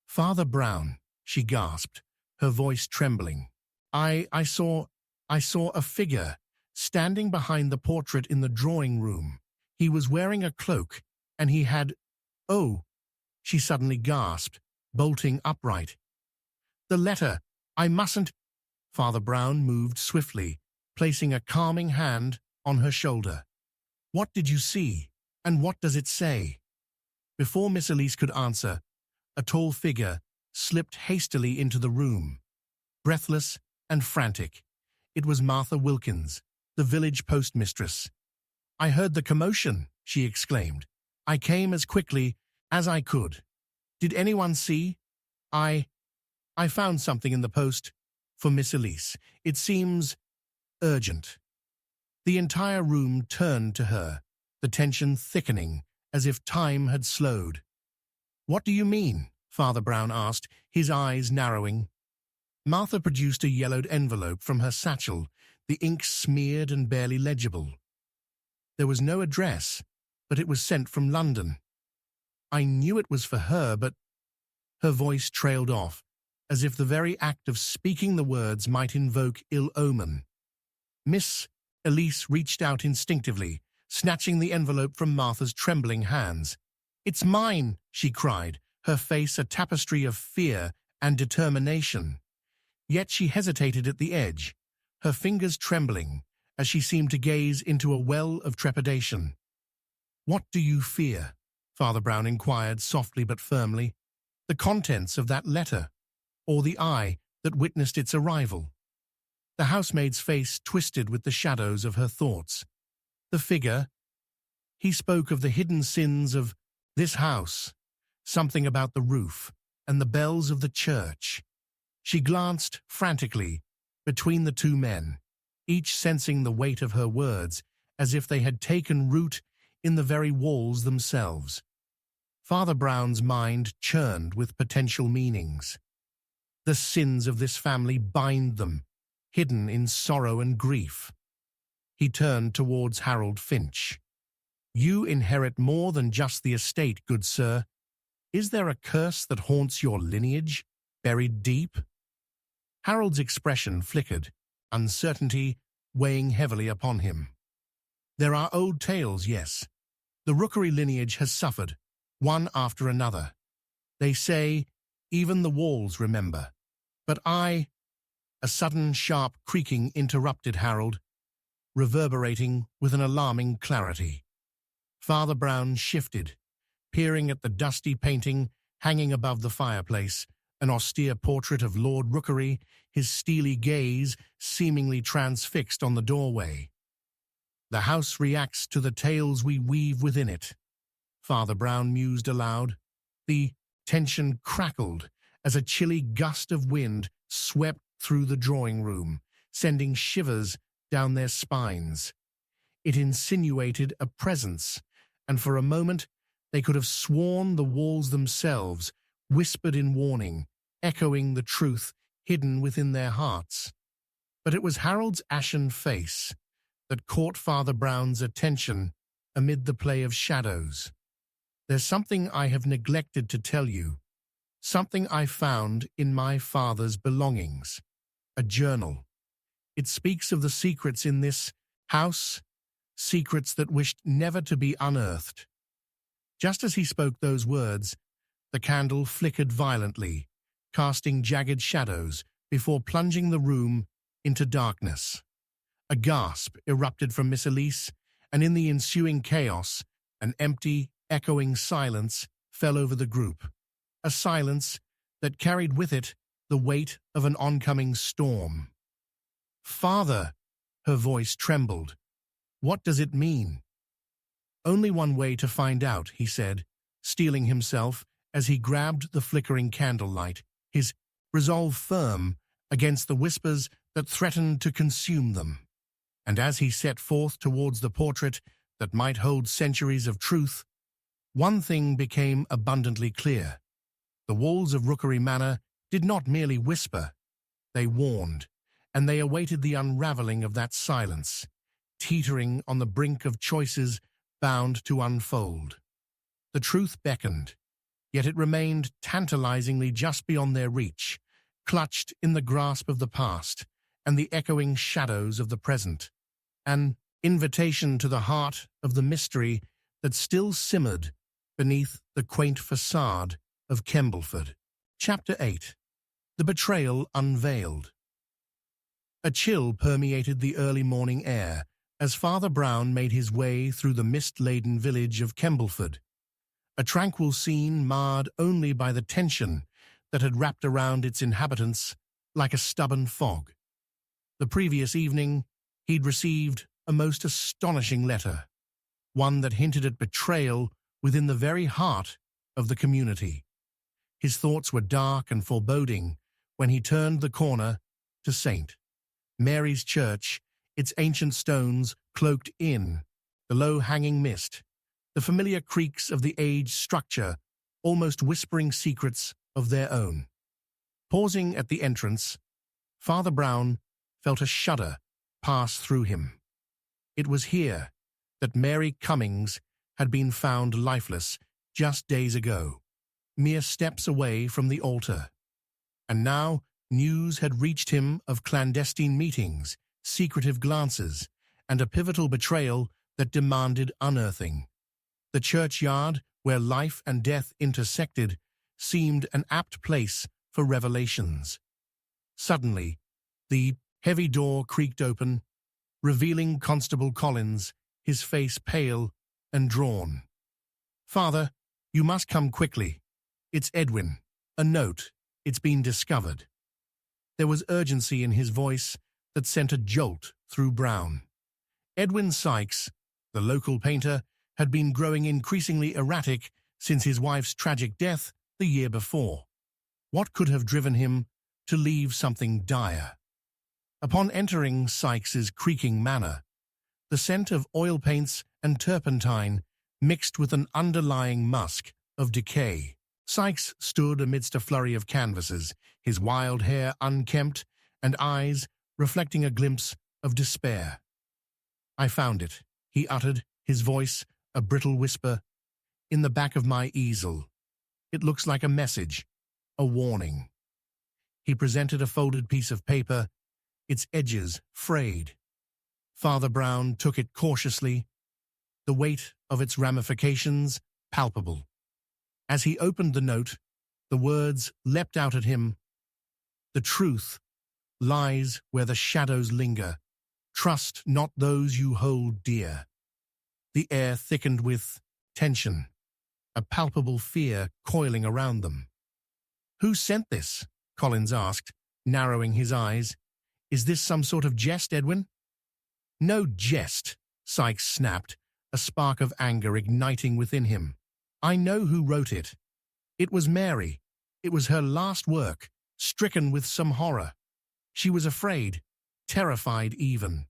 "Father Brown," she gasped, her voice trembling. I saw a figure standing behind the portrait in the drawing room. He was wearing a cloak, and he had— Oh," she suddenly gasped, bolting upright. "The letter! I mustn't—" Father Brown moved swiftly, placing a calming hand on her shoulder. "What did you see, and what does it say?" Before Miss Elise could answer, a tall figure slipped hastily into the room, breathless and frantic. It was Martha Wilkins, the village postmistress. "I heard the commotion," she exclaimed. "I came as quickly as I could. Did anyone see? I found something in the post for Miss Elise. It seems urgent." The entire room turned to her, the tension thickening as if time had slowed. "What do you mean?" Father Brown asked, his eyes narrowing. Martha produced a yellowed envelope from her satchel, the ink smeared and barely legible. There was no address, but it was sent from London. "I knew it was for her, but—" Her voice trailed off, as if the very act of speaking the words might invoke ill omen. Miss Elise reached out instinctively, snatching the envelope from Martha's trembling hands. "It's mine!" she cried, her face a tapestry of fear and determination. Yet she hesitated at the edge, her fingers trembling as she seemed to gaze into a well of trepidation. "What do you fear?" Father Brown inquired softly but firmly. "The contents of that letter, or the eye that witnessed its arrival?" The housemaid's face twisted with the shadows of her thoughts. "The figure. He spoke of the hidden sins of this house, something about the roof and the bells of the church." She glanced frantically between the two men, each sensing the weight of her words as if they had taken root in the very walls themselves. Father Brown's mind churned with potential meanings. The sins of this family bind them, hidden in sorrow and grief. He turned towards Harold Finch. "You inherit more than just the estate, good sir. Is there a curse that haunts your lineage, buried deep?" Harold's expression flickered, uncertainty weighing heavily upon him. "There are old tales, yes. The Rookery lineage has suffered, one after another. They say even the walls remember. But I—" A sudden sharp creaking interrupted Harold, reverberating with an alarming clarity. Father Brown shifted, peering at the dusty painting hanging above the fireplace, an austere portrait of Lord Rookery, his steely gaze seemingly transfixed on the doorway. "The house reacts to the tales we weave within it," Father Brown mused aloud. The tension crackled as a chilly gust of wind swept through the drawing room, sending shivers down their spines. It insinuated a presence, and for a moment they could have sworn the walls themselves whispered in warning, echoing the truth hidden within their hearts. But it was Harold's ashen face that caught Father Brown's attention amid the play of shadows. "There's something I have neglected to tell you, something I found in my father's belongings. A journal. It speaks of the secrets in this house, secrets that wished never to be unearthed." Just as he spoke those words, the candle flickered violently, casting jagged shadows before plunging the room into darkness. A gasp erupted from Miss Elise, and in the ensuing chaos, an empty, echoing silence fell over the group, a silence that carried with it the weight of an oncoming storm. "Father," her voice trembled. "What does it mean?" "Only one way to find out," he said, steeling himself as he grabbed the flickering candlelight, his resolve firm against the whispers that threatened to consume them. And as he set forth towards the portrait that might hold centuries of truth, one thing became abundantly clear. The walls of Rookery Manor did not merely whisper, they warned, and they awaited the unraveling of that silence, teetering on the brink of choices bound to unfold. The truth beckoned, yet it remained tantalizingly just beyond their reach, clutched in the grasp of the past and the echoing shadows of the present, an invitation to the heart of the mystery that still simmered beneath the quaint facade of Kembleford. Chapter 8. The Betrayal Unveiled. A chill permeated the early morning air as Father Brown made his way through the mist-laden village of Kembleford, a tranquil scene marred only by the tension that had wrapped around its inhabitants like a stubborn fog. The previous evening, he'd received a most astonishing letter, one that hinted at betrayal within the very heart of the community. His thoughts were dark and foreboding when he turned the corner to St. Mary's Church, its ancient stones cloaked in the low-hanging mist, the familiar creaks of the aged structure almost whispering secrets of their own. Pausing at the entrance, Father Brown felt a shudder pass through him. It was here that Mary Cummings had been found lifeless just days ago, mere steps away from the altar. And now news had reached him of clandestine meetings, secretive glances, and a pivotal betrayal that demanded unearthing. The churchyard, where life and death intersected, seemed an apt place for revelations. Suddenly, the heavy door creaked open, revealing Constable Collins, his face pale and drawn. "Father, you must come quickly. It's Edwin. A note. It's been discovered." There was urgency in his voice that sent a jolt through Brown. Edwin Sykes, the local painter, had been growing increasingly erratic since his wife's tragic death the year before. What could have driven him to leave something dire? Upon entering Sykes's creaking manor, the scent of oil paints and turpentine mixed with an underlying musk of decay. Sykes stood amidst a flurry of canvases, his wild hair unkempt and eyes reflecting a glimpse of despair. "I found it," he uttered, his voice a brittle whisper, "in the back of my easel. It looks like a message, a warning." He presented a folded piece of paper, its edges frayed. Father Brown took it cautiously, the weight of its ramifications palpable. As he opened the note, the words leapt out at him. "The truth lies where the shadows linger. Trust not those you hold dear." The air thickened with tension, a palpable fear coiling around them. "Who sent this?" Collins asked, narrowing his eyes. "Is this some sort of jest, Edwin?" "No jest," Sykes snapped, a spark of anger igniting within him. "I know who wrote it. It was Mary. It was her last work, stricken with some horror. She was afraid, terrified even."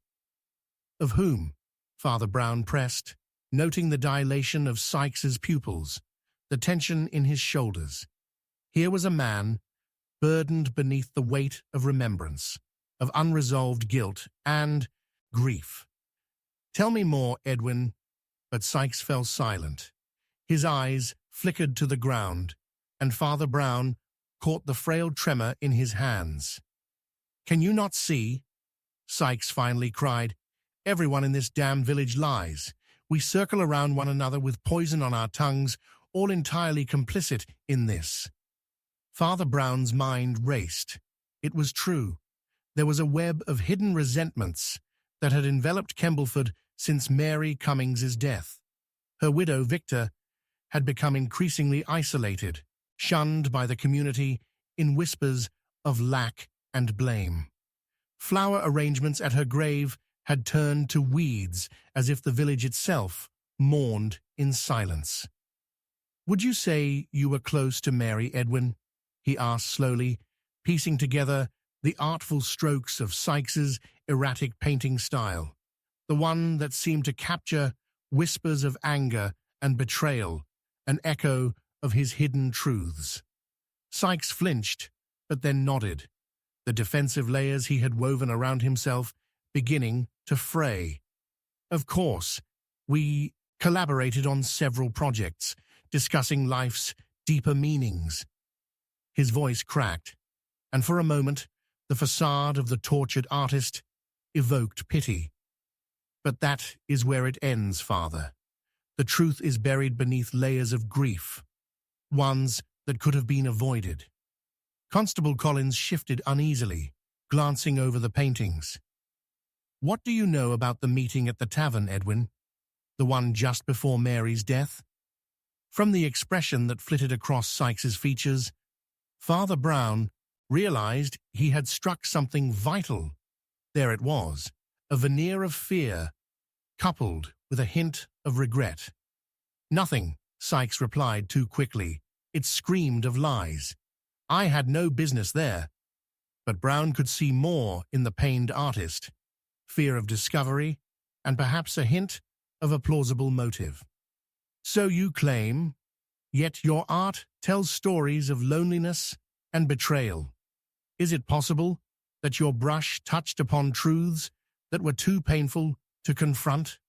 "Of whom?" Father Brown pressed, noting the dilation of Sykes's pupils, the tension in his shoulders. Here was a man burdened beneath the weight of remembrance, of unresolved guilt and grief. "Tell me more, Edwin." But Sykes fell silent. His eyes flickered to the ground, and Father Brown caught the frail tremor in his hands. "Can you not see?" Sykes finally cried. "Everyone in this damned village lies. We circle around one another with poison on our tongues, all entirely complicit in this." Father Brown's mind raced. It was true. There was a web of hidden resentments that had enveloped Kembleford since Mary Cummings's death. Her widow, Victor, had become increasingly isolated, shunned by the community in whispers of lack and blame. Flower arrangements at her grave had turned to weeds, as if the village itself mourned in silence. "Would you say you were close to Mary, Edwin?" he asked slowly, piecing together the artful strokes of Sykes's erratic painting style, the one that seemed to capture whispers of anger and betrayal, an echo of his hidden truths. Sykes flinched, but then nodded, the defensive layers he had woven around himself beginning to fray. "Of course, we collaborated on several projects, discussing life's deeper meanings." His voice cracked, and for a moment, the facade of the tortured artist evoked pity. "But that is where it ends, Father. The truth is buried beneath layers of grief, ones that could have been avoided." Constable Collins shifted uneasily, glancing over the paintings. "What do you know about the meeting at the tavern, Edwin? The one just before Mary's death?" From the expression that flitted across Sykes's features, Father Brown realized he had struck something vital. There it was, a veneer of fear, coupled with a hint of regret. "Nothing," Sykes replied too quickly. "It screamed of lies. I had no business there." But Brown could see more in the pained artist, fear of discovery, and perhaps a hint of a plausible motive. "So you claim, yet your art tells stories of loneliness and betrayal. Is it possible that your brush touched upon truths that were too painful to confront?"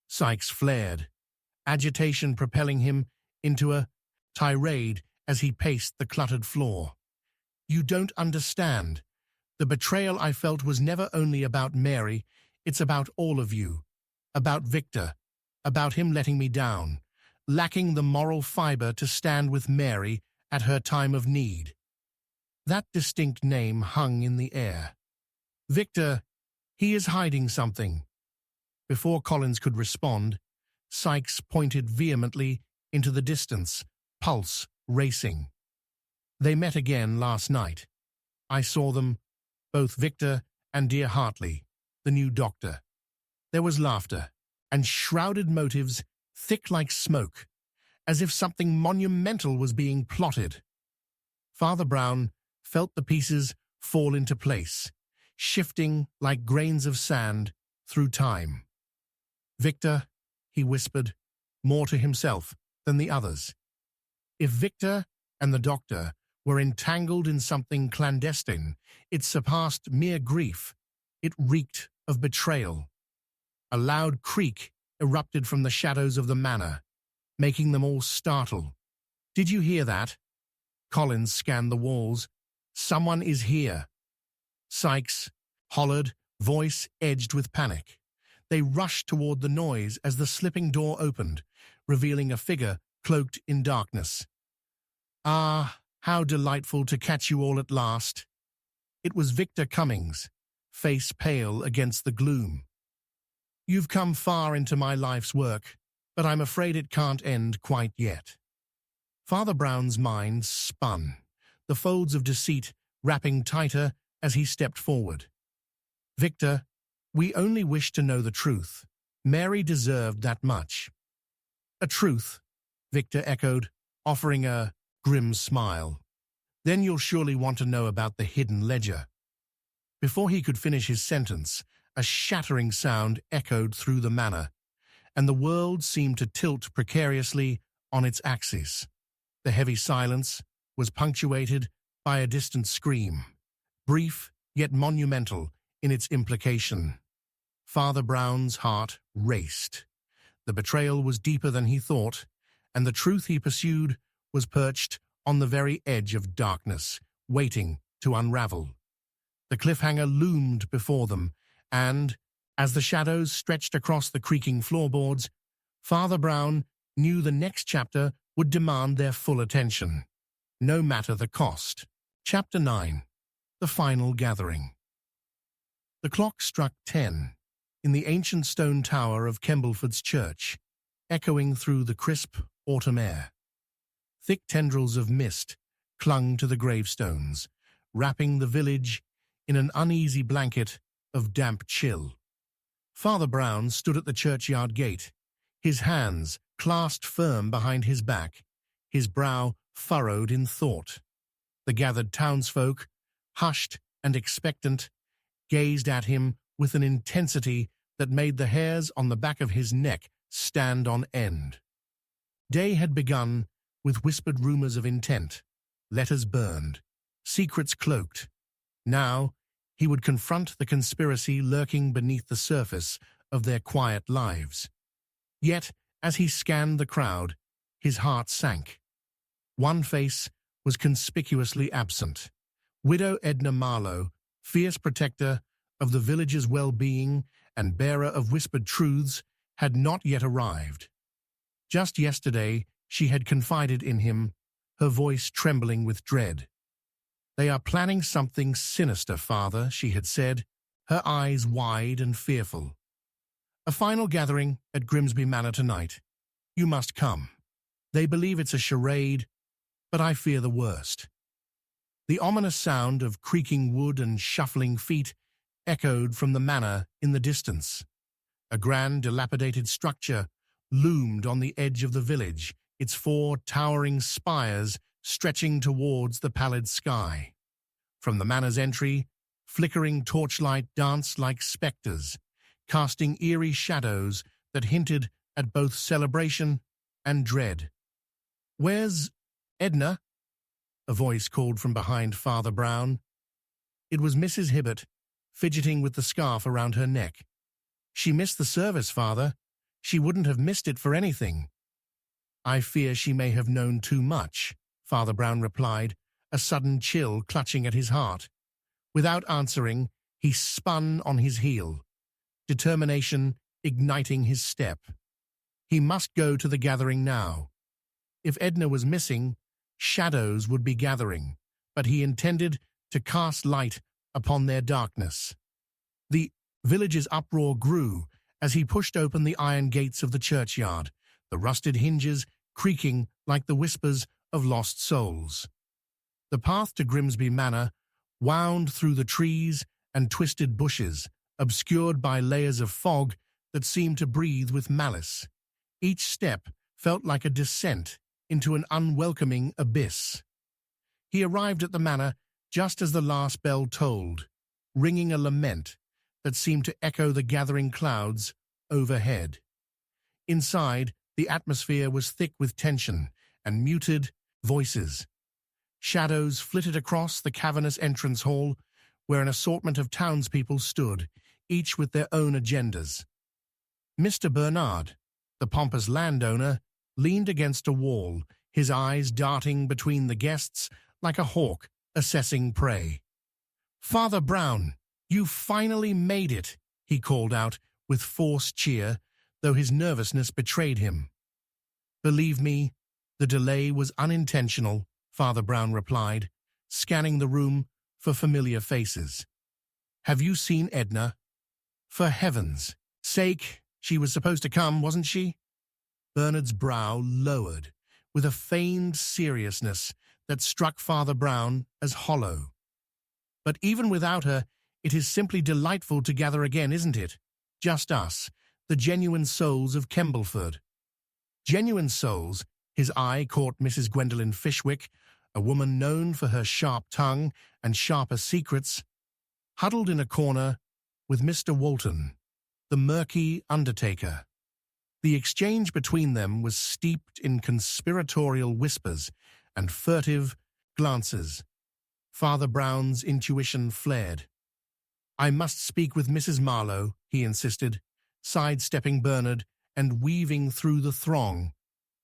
Sykes flared, agitation propelling him into a tirade as he paced the cluttered floor. "You don't understand. The betrayal I felt was never only about Mary, it's about all of you. About Victor, about him letting me down, lacking the moral fiber to stand with Mary at her time of need. That distinct name hung in the air. Victor, he is hiding something. Before Collins could respond, Sykes pointed vehemently into the distance, pulse racing. They met again last night. I saw them, both Victor and dear Hartley, the new doctor. There was laughter, and shrouded motives thick like smoke, as if something monumental was being plotted. Father Brown felt the pieces fall into place, shifting like grains of sand through time. Victor, he whispered, more to himself than the others. If Victor and the doctor were entangled in something clandestine, it surpassed mere grief. It reeked of betrayal. A loud creak erupted from the shadows of the manor, making them all startle. Did you hear that? Collins scanned the walls. Someone is here. Sykes hollered, voice edged with panic. They rushed toward the noise as the slipping door opened, revealing a figure cloaked in darkness. Ah, how delightful to catch you all at last. It was Victor Cummings, face pale against the gloom. You've come far into my life's work, but I'm afraid it can't end quite yet. Father Brown's mind spun, the folds of deceit wrapping tighter as he stepped forward. Victor, we only wish to know the truth. Mary deserved that much. A truth, Victor echoed, offering a grim smile. Then you'll surely want to know about the hidden ledger. Before he could finish his sentence, a shattering sound echoed through the manor, and the world seemed to tilt precariously on its axis. The heavy silence was punctuated by a distant scream, brief yet monumental in its implication. Father Brown's heart raced. The betrayal was deeper than he thought, and the truth he pursued was perched on the very edge of darkness, waiting to unravel. The cliffhanger loomed before them, and, as the shadows stretched across the creaking floorboards, Father Brown knew the next chapter would demand their full attention, no matter the cost. Chapter 9. The Final Gathering. The clock struck 10 in the ancient stone tower of Kembleford's church, echoing through the crisp autumn air. Thick tendrils of mist clung to the gravestones, wrapping the village in an uneasy blanket of damp chill. Father Brown stood at the churchyard gate, his hands clasped firm behind his back, his brow furrowed in thought. The gathered townsfolk, hushed and expectant, gazed at him with an intensity that made the hairs on the back of his neck stand on end. Day had begun with whispered rumors of intent, letters burned, secrets cloaked. Now he would confront the conspiracy lurking beneath the surface of their quiet lives. Yet, as he scanned the crowd, his heart sank. One face was conspicuously absent. Widow Edna Marlowe, fierce protector of the village's well-being and bearer of whispered truths, had not yet arrived. Just yesterday, she had confided in him, her voice trembling with dread. "They are planning something sinister, Father," she had said, her eyes wide and fearful. "A final gathering at Grimsby Manor tonight. You must come. They believe it's a charade, but I fear the worst." The ominous sound of creaking wood and shuffling feet echoed from the manor in the distance. A grand, dilapidated structure loomed on the edge of the village, its 4 towering spires stretching towards the pallid sky. From the manor's entry, flickering torchlight danced like spectres, casting eerie shadows that hinted at both celebration and dread. "Where's Edna?" a voice called from behind Father Brown. It was Mrs. Hibbert, fidgeting with the scarf around her neck. "She missed the service, Father. She wouldn't have missed it for anything." "I fear she may have known too much," Father Brown replied, a sudden chill clutching at his heart. Without answering, he spun on his heel, determination igniting his step. He must go to the gathering now. If Edna was missing, shadows would be gathering, but he intended to cast light upon their darkness. The village's uproar grew as he pushed open the iron gates of the churchyard, the rusted hinges creaking like the whispers of lost souls. The path to Grimsby Manor wound through the trees and twisted bushes, obscured by layers of fog that seemed to breathe with malice. Each step felt like a descent into an unwelcoming abyss. He arrived at the manor just as the last bell tolled, ringing a lament that seemed to echo the gathering clouds overhead. Inside, the atmosphere was thick with tension and muted voices. Shadows flitted across the cavernous entrance hall, where an assortment of townspeople stood, each with their own agendas. Mr. Bernard, the pompous landowner, leaned against a wall, his eyes darting between the guests like a hawk assessing prey. "Father Brown, you finally made it," he called out with forced cheer, though his nervousness betrayed him. "Believe me, the delay was unintentional," Father Brown replied, scanning the room for familiar faces. "Have you seen Edna? For heaven's sake, she was supposed to come, wasn't she?" Bernard's brow lowered, with a feigned seriousness that struck Father Brown as hollow. "But even without her, it is simply delightful to gather again, isn't it? Just us, the genuine souls of Kembleford." Genuine souls. His eye caught Mrs. Gwendolen Fishwick, a woman known for her sharp tongue and sharper secrets, huddled in a corner with Mr. Walton, the murky undertaker. The exchange between them was steeped in conspiratorial whispers and furtive glances. Father Brown's intuition flared. "I must speak with Mrs. Marlowe," he insisted, sidestepping Bernard and weaving through the throng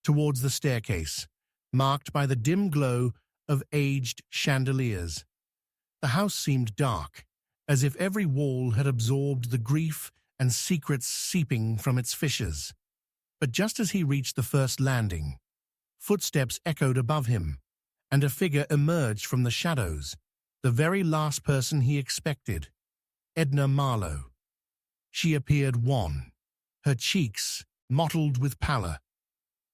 towards the staircase, marked by the dim glow of aged chandeliers. The house seemed dark, as if every wall had absorbed the grief and secrets seeping from its fissures. But just as he reached the first landing, footsteps echoed above him, and a figure emerged from the shadows, the very last person he expected, Edna Marlowe. She appeared wan, her cheeks mottled with pallor.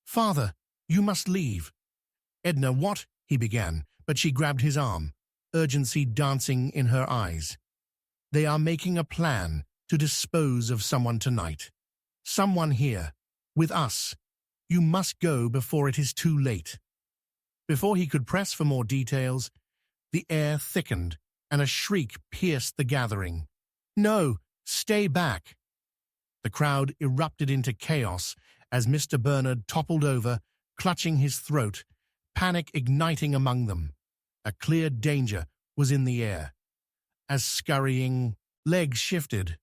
"Father, you must leave." "Edna, what?" he began, but she grabbed his arm, urgency dancing in her eyes. "They are making a plan to dispose of someone tonight. Someone here, with us. You must go before it is too late." Before he could press for more details, the air thickened and a shriek pierced the gathering. "No, stay back!" The crowd erupted into chaos as Mr. Bernard toppled over, clutching his throat, panic igniting among them. A clear danger was in the air. As scurrying legs shifted,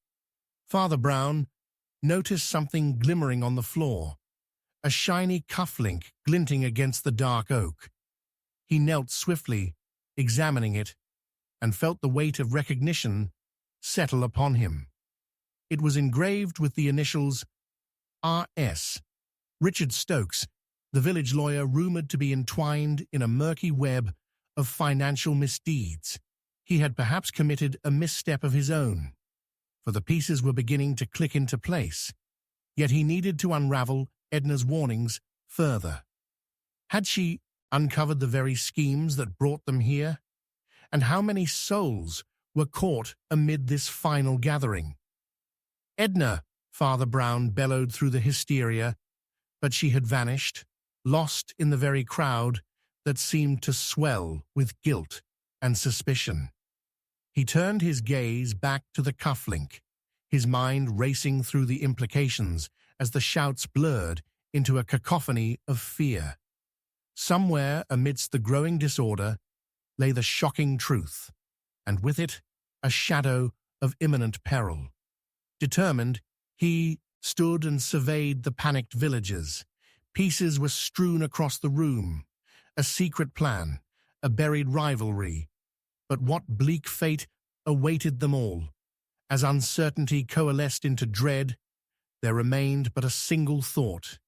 Father Brown noticed something glimmering on the floor, a shiny cufflink glinting against the dark oak. He knelt swiftly, examining it, and felt the weight of recognition settle upon him. It was engraved with the initials R.S. Richard Stokes, the village lawyer rumored to be entwined in a murky web of financial misdeeds. He had perhaps committed a misstep of his own, for the pieces were beginning to click into place. Yet he needed to unravel Edna's warnings further. Had she uncovered the very schemes that brought them here? And how many souls were caught amid this final gathering? "Edna!" Father Brown bellowed through the hysteria, but she had vanished, lost in the very crowd that seemed to swell with guilt and suspicion. He turned his gaze back to the cufflink, his mind racing through the implications as the shouts blurred into a cacophony of fear. Somewhere amidst the growing disorder lay the shocking truth, and with it a shadow of imminent peril. Determined, he stood and surveyed the panicked villagers. Pieces were strewn across the room, a secret plan, a buried rivalry. But what bleak fate awaited them all? As uncertainty coalesced into dread, there remained but a single thought.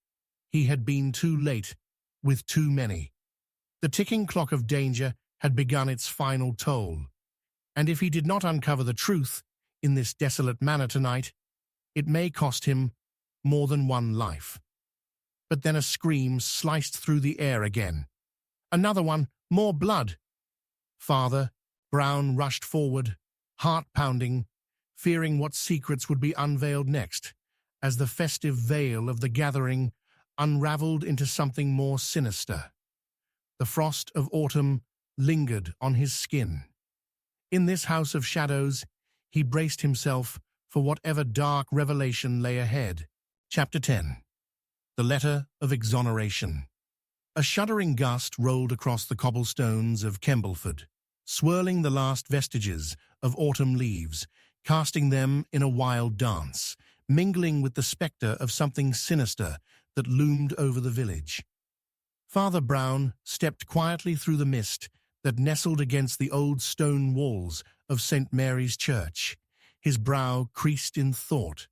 He had been too late with too many. The ticking clock of danger had begun its final toll, and if he did not uncover the truth in this desolate manner tonight, it may cost him more than one life. But then a scream sliced through the air again. Another one, more blood. Father Brown rushed forward, heart pounding, fearing what secrets would be unveiled next, as the festive veil of the gathering unraveled into something more sinister. The frost of autumn lingered on his skin. In this house of shadows, he braced himself for whatever dark revelation lay ahead. Chapter 10. The Letter of Exoneration. A shuddering gust rolled across the cobblestones of Kembleford, swirling the last vestiges of autumn leaves, casting them in a wild dance, mingling with the spectre of something sinister that loomed over the village. Father Brown stepped quietly through the mist that nestled against the old stone walls of St. Mary's Church, his brow creased in thought.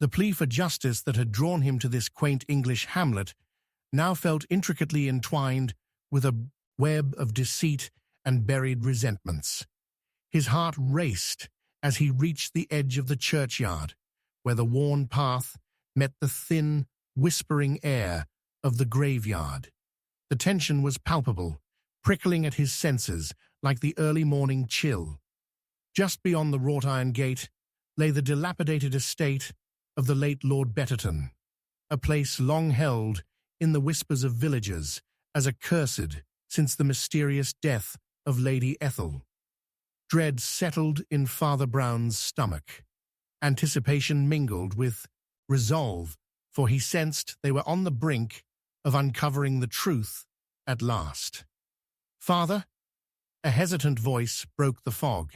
The plea for justice that had drawn him to this quaint English hamlet now felt intricately entwined with a web of deceit and buried resentments. His heart raced as he reached the edge of the churchyard, where the worn path met the thin, whispering air of the graveyard. The tension was palpable, prickling at his senses like the early morning chill. Just beyond the wrought-iron gate lay the dilapidated estate of the late Lord Betterton, a place long held in the whispers of villagers as accursed since the mysterious death of Lady Ethel. Dread settled in Father Brown's stomach. Anticipation mingled with resolve, for he sensed they were on the brink of uncovering the truth at last. "Father?" A hesitant voice broke the fog,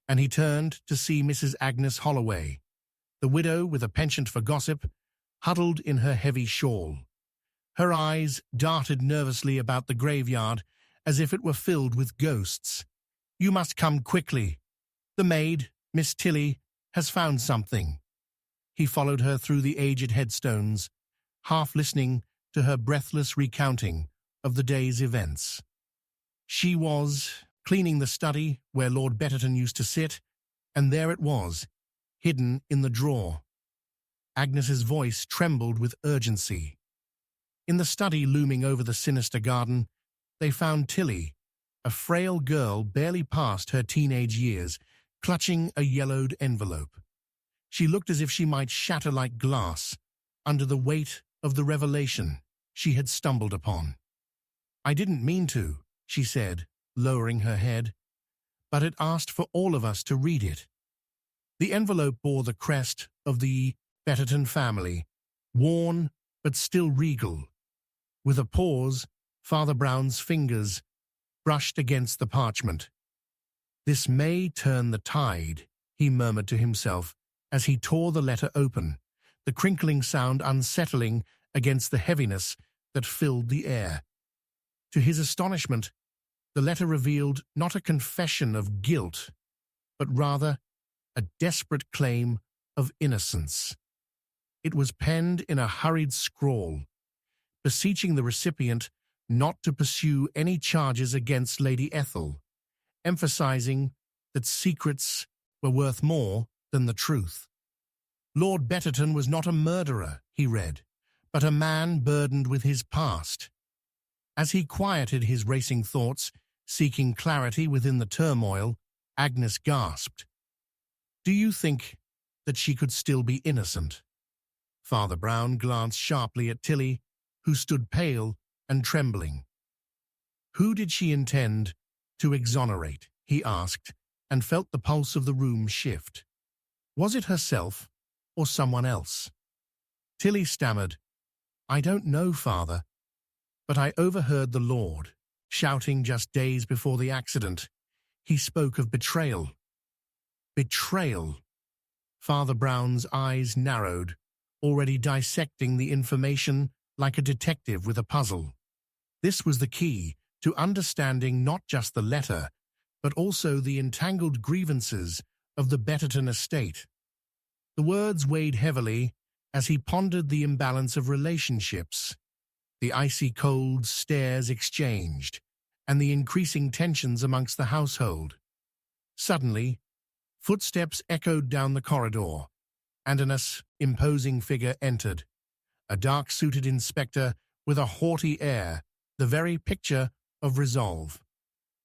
and he turned to see Mrs. Agnes Holloway, the widow with a penchant for gossip, huddled in her heavy shawl. Her eyes darted nervously about the graveyard as if it were filled with ghosts. "You must come quickly. The maid, Miss Tilly, has found something." He followed her through the aged headstones, half listening to her breathless recounting of the day's events. She was cleaning the study where Lord Betterton used to sit, and there it was, hidden in the drawer. Agnes's voice trembled with urgency. In the study looming over the sinister garden, they found Tilly, a frail girl barely past her teenage years, clutching a yellowed envelope. She looked as if she might shatter like glass under the weight of the revelation she had stumbled upon. "I didn't mean to," she said, lowering her head, "but it asked for all of us to read it." The envelope bore the crest of the Betterton family, worn but still regal. With a pause, Father Brown's fingers brushed against the parchment. "This may turn the tide," he murmured to himself as he tore the letter open, the crinkling sound unsettling against the heaviness that filled the air. To his astonishment, the letter revealed not a confession of guilt, but rather a desperate claim of innocence. It was penned in a hurried scrawl, beseeching the recipient not to pursue any charges against Lady Ethel, emphasizing that secrets were worth more than the truth. Lord Betterton was not a murderer, he read, but a man burdened with his past. As he quieted his racing thoughts, seeking clarity within the turmoil, Agnes gasped. "Do you think that she could still be innocent?" Father Brown glanced sharply at Tilly, who stood pale and trembling. "Who did she intend to exonerate?" he asked, and felt the pulse of the room shift. Was it herself or someone else? Tilly stammered, "I don't know, Father, but I overheard the Lord shouting just days before the accident. He spoke of betrayal." Betrayal? Father Brown's eyes narrowed, already dissecting the information like a detective with a puzzle. This was the key to understanding not just the letter, but also the entangled grievances of the Betterton estate. The words weighed heavily as he pondered the imbalance of relationships. The icy cold stares exchanged, and the increasing tensions amongst the household. Suddenly, footsteps echoed down the corridor, and an imposing figure entered, a dark-suited inspector with a haughty air, the very picture of resolve.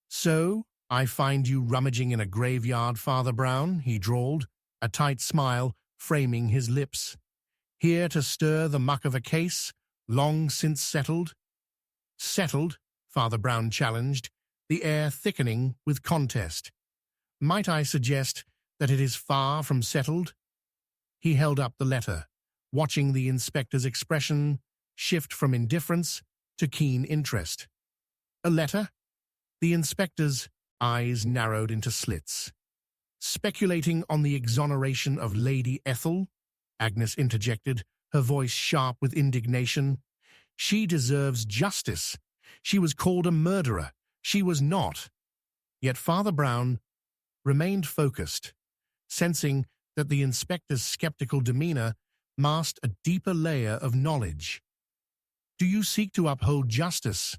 "So, I find you rummaging in a graveyard, Father Brown," he drawled, a tight smile framing his lips. "Here to stir the muck of a case, long since settled?" "Settled?" Father Brown challenged, the air thickening with contest. "Might I suggest that it is far from settled?" He held up the letter, watching the inspector's expression shift from indifference to keen interest. "A letter?" The inspector's eyes narrowed into slits. "Speculating on the exoneration of Lady Ethel?" Agnes interjected, her voice sharp with indignation. "She deserves justice. She was called a murderer. She was not." Yet Father Brown remained focused, sensing that the inspector's skeptical demeanor masked a deeper layer of knowledge. "Do you seek to uphold justice,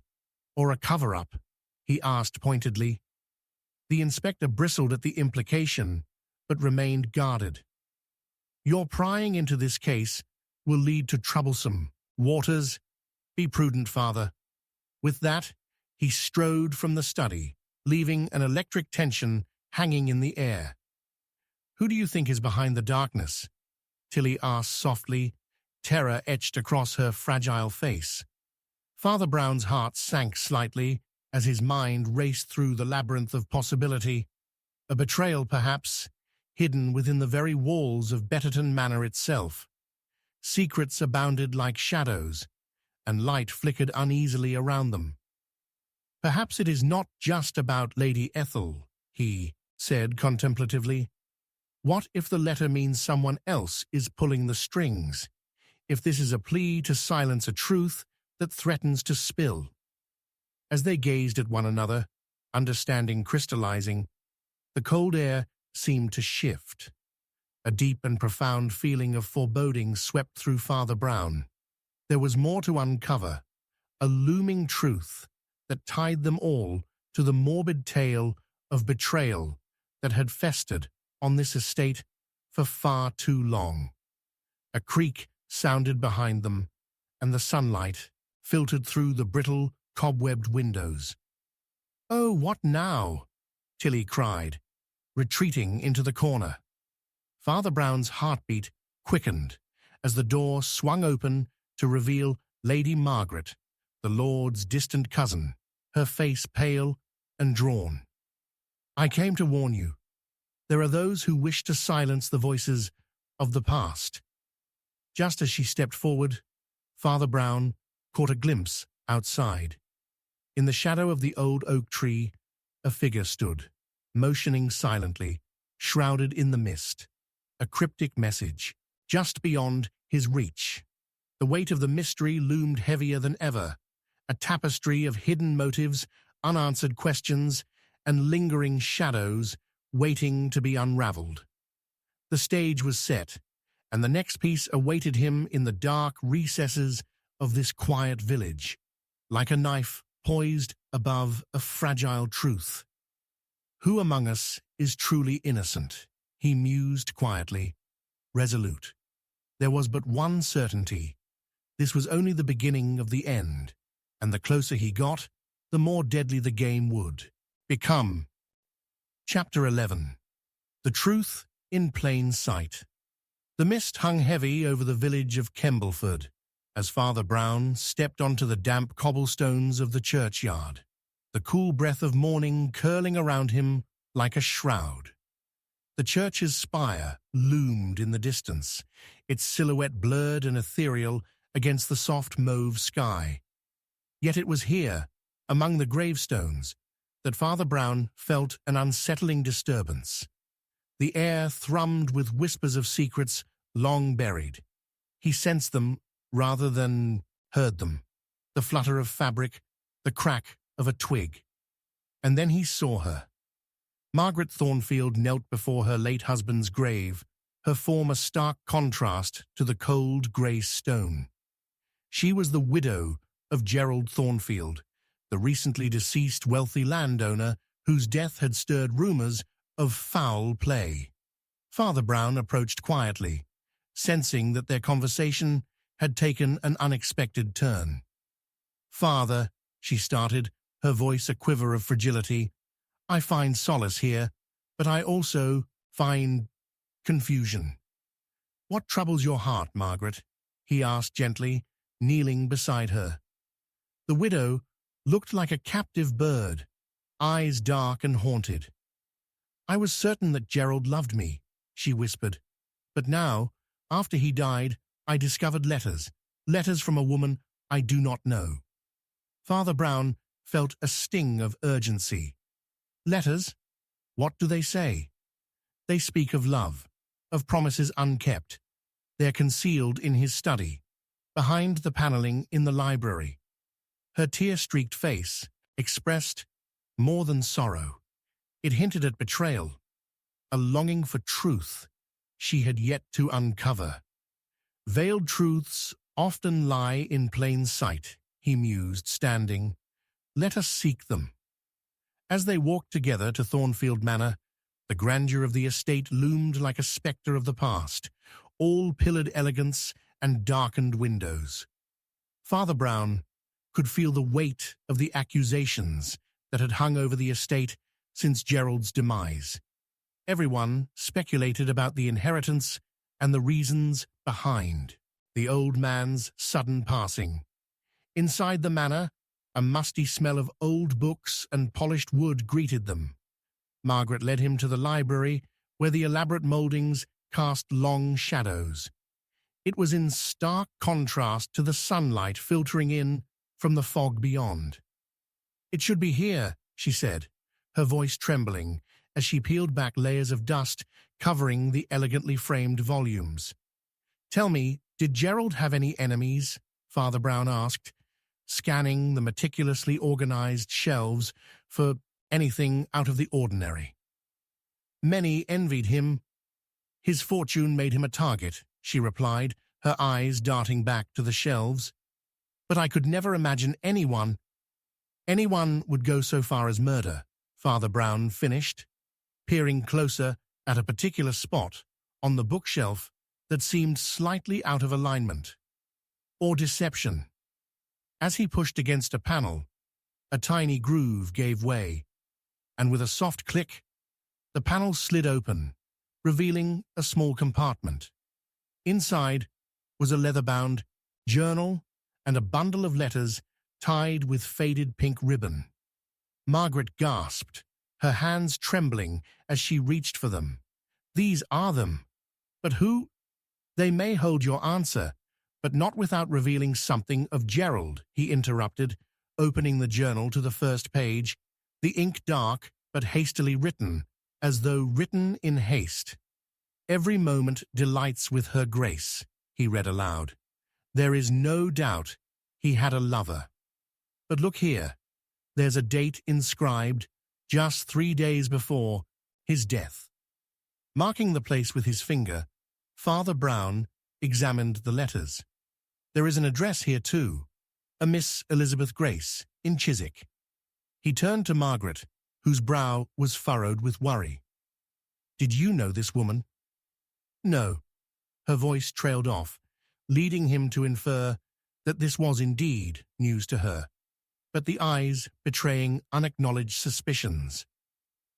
or a cover-up?" he asked pointedly. The inspector bristled at the implication, but remained guarded. "Your prying into this case will lead to troublesome waters. Be prudent, Father." With that, he strode from the study, leaving an electric tension hanging in the air. "Who do you think is behind the darkness?" Tilly asked softly, terror etched across her fragile face. Father Brown's heart sank slightly as his mind raced through the labyrinth of possibility. A betrayal, perhaps, hidden within the very walls of Betterton Manor itself. Secrets abounded like shadows, and light flickered uneasily around them. "Perhaps it is not just about Lady Ethel," he said contemplatively. "What if the letter means someone else is pulling the strings? If this is a plea to silence a truth that threatens to spill?" As they gazed at one another, understanding crystallizing, the cold air seemed to shift. A deep and profound feeling of foreboding swept through Father Brown. There was more to uncover, a looming truth that tied them all to the morbid tale of betrayal that had festered on this estate for far too long. A creak sounded behind them, and the sunlight filtered through the brittle, cobwebbed windows. "Oh, what now?" Tilly cried, retreating into the corner. Father Brown's heartbeat quickened as the door swung open to reveal Lady Margaret, the Lord's distant cousin, her face pale and drawn. "I came to warn you. There are those who wish to silence the voices of the past." Just as she stepped forward, Father Brown caught a glimpse outside. In the shadow of the old oak tree, a figure stood, motioning silently, shrouded in the mist. A cryptic message, just beyond his reach. The weight of the mystery loomed heavier than ever, a tapestry of hidden motives, unanswered questions, and lingering shadows waiting to be unraveled. The stage was set, and the next piece awaited him in the dark recesses of this quiet village, like a knife poised above a fragile truth. "Who among us is truly innocent?" he mused quietly, resolute. There was but one certainty. This was only the beginning of the end, and the closer he got, the more deadly the game would become. Chapter 11. The Truth in Plain Sight. The mist hung heavy over the village of Kembleford as Father Brown stepped onto the damp cobblestones of the churchyard, the cool breath of morning curling around him like a shroud. The church's spire loomed in the distance, its silhouette blurred and ethereal against the soft mauve sky. Yet it was here, among the gravestones, that Father Brown felt an unsettling disturbance. The air thrummed with whispers of secrets long buried. He sensed them rather than heard them, the flutter of fabric, the crack of a twig. And then he saw her. Margaret Thornfield knelt before her late husband's grave, her form a stark contrast to the cold grey stone. She was the widow of Gerald Thornfield, the recently deceased wealthy landowner whose death had stirred rumors of foul play. Father Brown approached quietly, sensing that their conversation had taken an unexpected turn. "Father," she started, her voice a quiver of fragility, "I find solace here, but I also find confusion." "What troubles your heart, Margaret?" he asked gently, kneeling beside her. The widow looked like a captive bird, eyes dark and haunted. "I was certain that Gerald loved me," she whispered. "But now, after he died, I discovered letters from a woman I do not know." Father Brown felt a sting of urgency. "Letters? What do they say?" "They speak of love, of promises unkept. They're concealed in his study, behind the paneling in the library." Her tear-streaked face expressed more than sorrow. It hinted at betrayal, a longing for truth she had yet to uncover. "Veiled truths often lie in plain sight," he mused, standing. "Let us seek them." As they walked together to Thornfield Manor, the grandeur of the estate loomed like a spectre of the past, all pillared elegance and darkened windows. Father Brown could feel the weight of the accusations that had hung over the estate since Gerald's demise. Everyone speculated about the inheritance and the reasons behind the old man's sudden passing. Inside the manor, a musty smell of old books and polished wood greeted them. Margaret led him to the library, where the elaborate mouldings cast long shadows. It was in stark contrast to the sunlight filtering in from the fog beyond. "It should be here," she said, her voice trembling as she peeled back layers of dust covering the elegantly framed volumes. "Tell me, did Gerald have any enemies?" Father Brown asked, scanning the meticulously organized shelves for anything out of the ordinary. "Many envied him. His fortune made him a target," she replied, her eyes darting back to the shelves. "But I could never imagine anyone would go so far as murder," Father Brown finished, peering closer at a particular spot on the bookshelf that seemed slightly out of alignment. "Or deception." As he pushed against a panel, a tiny groove gave way, and with a soft click, the panel slid open, revealing a small compartment. Inside was a leather-bound journal and a bundle of letters tied with faded pink ribbon. Margaret gasped, her hands trembling as she reached for them. "These are them. But who?" "They may hold your answer, but not without revealing something of Gerald," he interrupted, opening the journal to the first page, the ink dark but hastily written, as though written in haste. "Every moment delights with her grace," he read aloud. "There is no doubt he had a lover. But look here, there's a date inscribed just 3 days before his death." Marking the place with his finger, Father Brown examined the letters. "There is an address here too, a Miss Elizabeth Grace, in Chiswick." He turned to Margaret, whose brow was furrowed with worry. "Did you know this woman?" "No." Her voice trailed off, leading him to infer that this was indeed news to her, but the eyes betraying unacknowledged suspicions.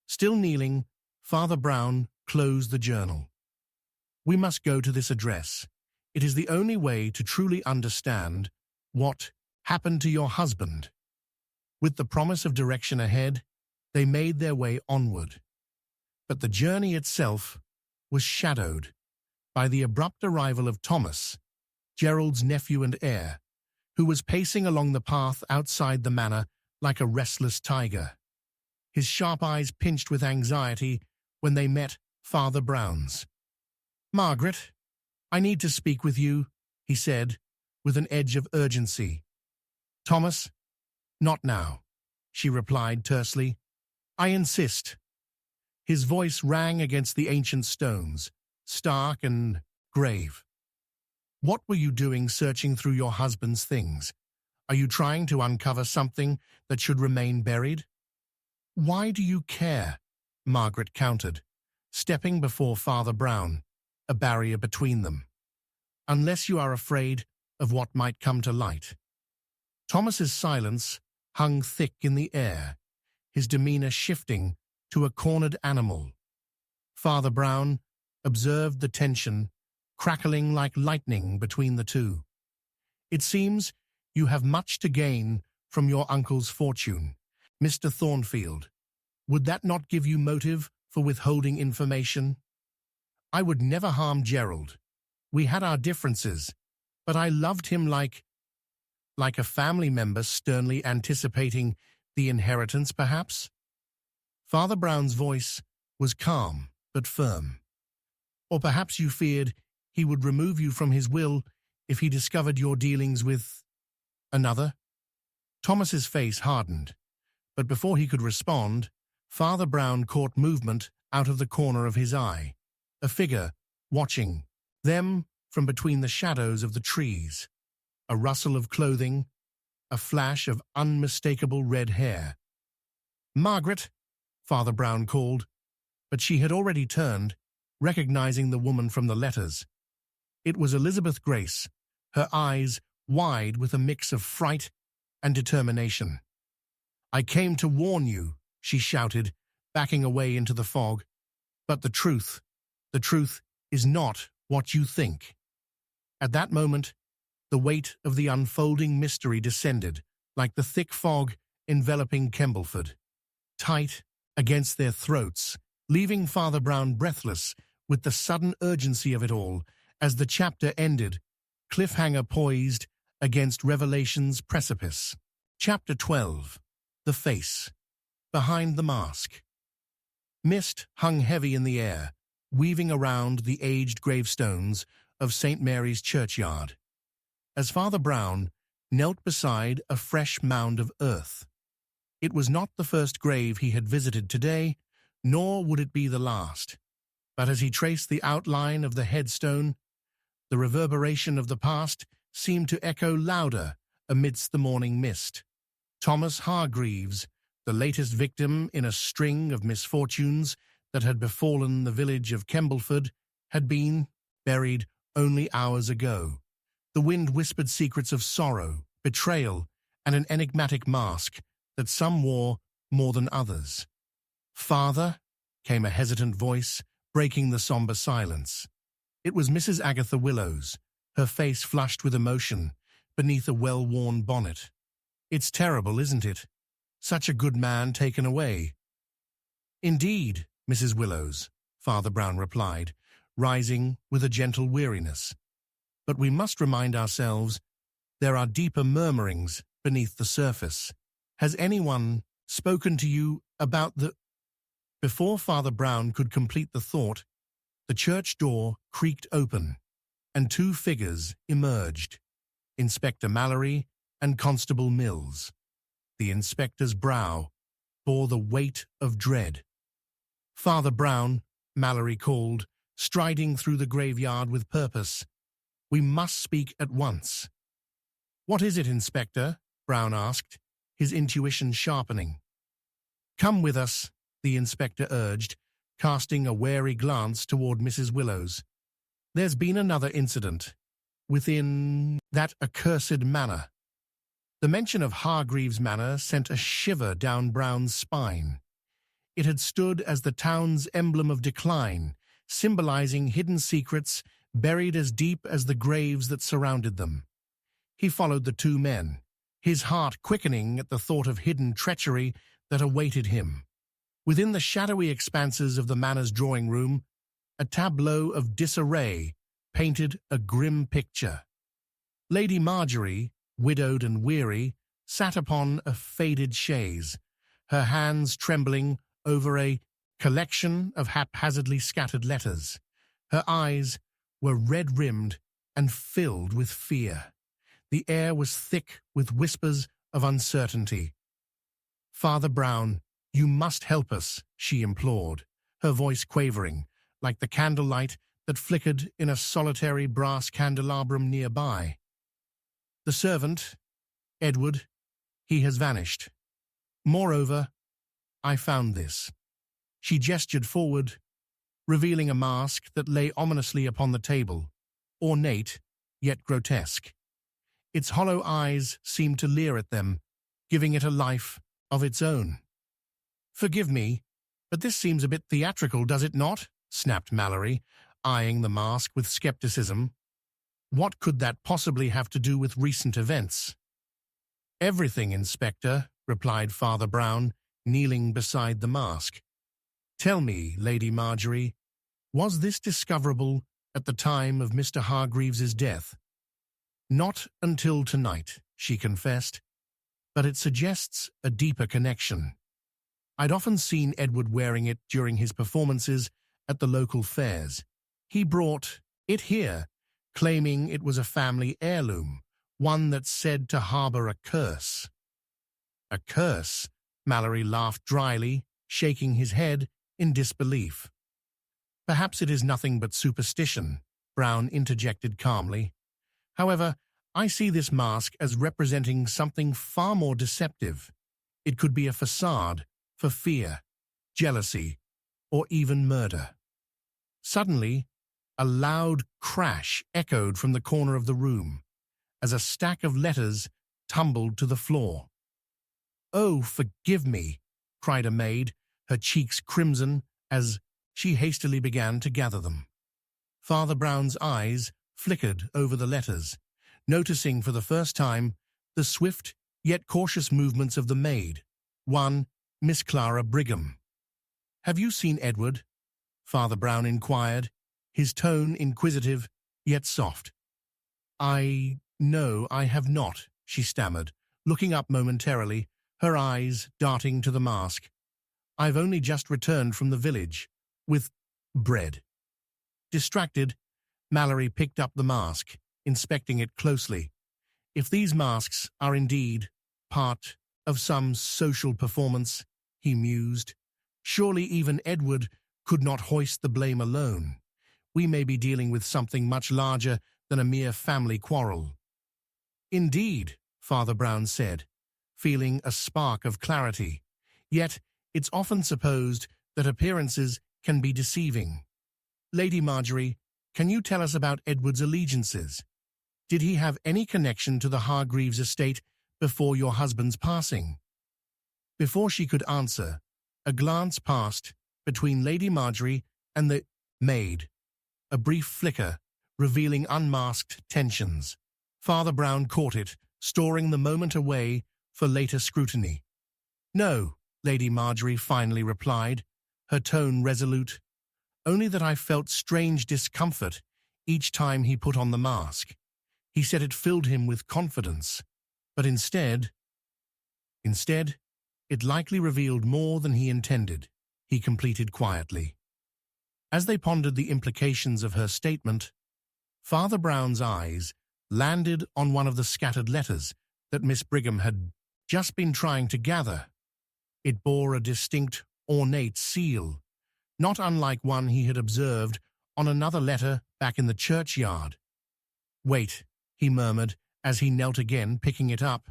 Still kneeling, Father Brown closed the journal. "We must go to this address. It is the only way to truly understand what happened to your husband." With the promise of direction ahead, they made their way onward. But the journey itself was shadowed by the abrupt arrival of Thomas, Gerald's nephew and heir, who was pacing along the path outside the manor like a restless tiger. His sharp eyes pinched with anxiety when they met Father Brown's. "Margaret, I need to speak with you," he said, with an edge of urgency. "Thomas, not now," she replied tersely. "I insist." His voice rang against the ancient stones, stark and grave. "What were you doing searching through your husband's things? Are you trying to uncover something that should remain buried? Why do you care? Margaret countered, stepping before Father Brown, a barrier between them. Unless you are afraid of what might come to light. Thomas's silence hung thick in the air, his demeanor shifting to a cornered animal. Father Brown observed the tension crackling like lightning between the two. It seems you have much to gain from your uncle's fortune, Mr. Thornfield. Would that not give you motive for withholding information? I would never harm Gerald. We had our differences, but I loved him like a family member sternly anticipating the inheritance, perhaps? Father Brown's voice was calm but firm. Or perhaps you feared he would remove you from his will if he discovered your dealings with another? Thomas's face hardened, but before he could respond, Father Brown caught movement out of the corner of his eye, a figure watching them from between the shadows of the trees, a rustle of clothing, a flash of unmistakable red hair. "Margaret," Father Brown called, but she had already turned, recognizing the woman from the letters. It was Elizabeth Grace, her eyes wide with a mix of fright and determination. "I came to warn you," she shouted, backing away into the fog. "But the truth is not what you think." At that moment, the weight of the unfolding mystery descended, like the thick fog enveloping Kembleford, tight against their throats, leaving Father Brown breathless with the sudden urgency of it all. As the chapter ended, cliffhanger poised against Revelation's precipice. Chapter 12. The Face. Behind the Mask. Mist hung heavy in the air, weaving around the aged gravestones of St. Mary's churchyard. As Father Brown knelt beside a fresh mound of earth. It was not the first grave he had visited today, nor would it be the last. But as he traced the outline of the headstone, the reverberation of the past seemed to echo louder amidst the morning mist. Thomas Hargreaves, the latest victim in a string of misfortunes that had befallen the village of Kembleford, had been buried only hours ago. The wind whispered secrets of sorrow, betrayal, and an enigmatic mask that some wore more than others. "Father," came a hesitant voice, breaking the somber silence. It was Mrs. Agatha Willows, her face flushed with emotion beneath a well-worn bonnet. "It's terrible, isn't it? Such a good man taken away." "Indeed, Mrs. Willows," Father Brown replied, rising with a gentle weariness. "But we must remind ourselves there are deeper murmurings beneath the surface. Has anyone spoken to you about the—" Before Father Brown could complete the thought, the church door creaked open, and two figures emerged, Inspector Mallory and Constable Mills. The inspector's brow bore the weight of dread. "Father Brown," Mallory called, striding through the graveyard with purpose. "We must speak at once." "What is it, Inspector?" Brown asked, his intuition sharpening. "Come with us," the inspector urged, casting a wary glance toward Mrs. Willows. "There's been another incident within that accursed manor." The mention of Hargreaves Manor sent a shiver down Brown's spine. It had stood as the town's emblem of decline, symbolizing hidden secrets buried as deep as the graves that surrounded them. He followed the two men, his heart quickening at the thought of hidden treachery that awaited him. Within the shadowy expanses of the manor's drawing room, a tableau of disarray painted a grim picture. Lady Marjorie, widowed and weary, sat upon a faded chaise, her hands trembling over a collection of haphazardly scattered letters. Her eyes were red-rimmed and filled with fear. The air was thick with whispers of uncertainty. "Father Brown, you must help us," she implored, her voice quavering, like the candlelight that flickered in a solitary brass candelabrum nearby. The servant, Edward, he has vanished. Moreover, I found this." She gestured forward, revealing a mask that lay ominously upon the table, ornate yet grotesque. Its hollow eyes seemed to leer at them, giving it a life of its own. "Forgive me, but this seems a bit theatrical, does it not?" snapped Mallory, eyeing the mask with skepticism. "What could that possibly have to do with recent events?" "Everything, Inspector," replied Father Brown, kneeling beside the mask. "Tell me, Lady Marjorie, was this discoverable at the time of Mr. Hargreaves's death?" "Not until tonight," she confessed, "but it suggests a deeper connection. I'd often seen Edward wearing it during his performances at the local fairs. He brought it here, claiming it was a family heirloom, one that's said to harbor a curse." "A curse?" Mallory laughed dryly, shaking his head in disbelief. "Perhaps it is nothing but superstition," Brown interjected calmly. "However, I see this mask as representing something far more deceptive. It could be a facade for fear, jealousy, or even murder." Suddenly, a loud crash echoed from the corner of the room, as a stack of letters tumbled to the floor. "Oh, forgive me," cried a maid, her cheeks crimson as she hastily began to gather them. Father Brown's eyes flickered over the letters, noticing for the first time the swift yet cautious movements of the maid, one Miss Clara Brigham. "Have you seen Edward?" Father Brown inquired, his tone inquisitive yet soft. No, I have not," she stammered, looking up momentarily, her eyes darting to the mask. "I've only just returned from the village, with bread." Distracted, Mallory picked up the mask, inspecting it closely. If these masks are indeed part of some social performance, he mused, surely even Edward could not hoist the blame alone. We may be dealing with something much larger than a mere family quarrel. "Indeed," Father Brown said, feeling a spark of clarity. "Yet it's often supposed that appearances can be deceiving. Lady Marjorie, can you tell us about Edward's allegiances? Did he have any connection to the Hargreaves estate before your husband's passing?" Before she could answer, a glance passed between Lady Marjorie and the maid, a brief flicker revealing unmasked tensions. Father Brown caught it, storing the moment away for later scrutiny. "No," Lady Marjorie finally replied, her tone resolute. "Only that I felt strange discomfort each time he put on the mask. He said it filled him with confidence, but instead, it likely revealed more than he intended," he completed quietly. As they pondered the implications of her statement, Father Brown's eyes landed on one of the scattered letters that Miss Brigham had just been trying to gather. It bore a distinct, ornate seal, not unlike one he had observed on another letter back in the churchyard. "Wait," he murmured as he knelt again, picking it up.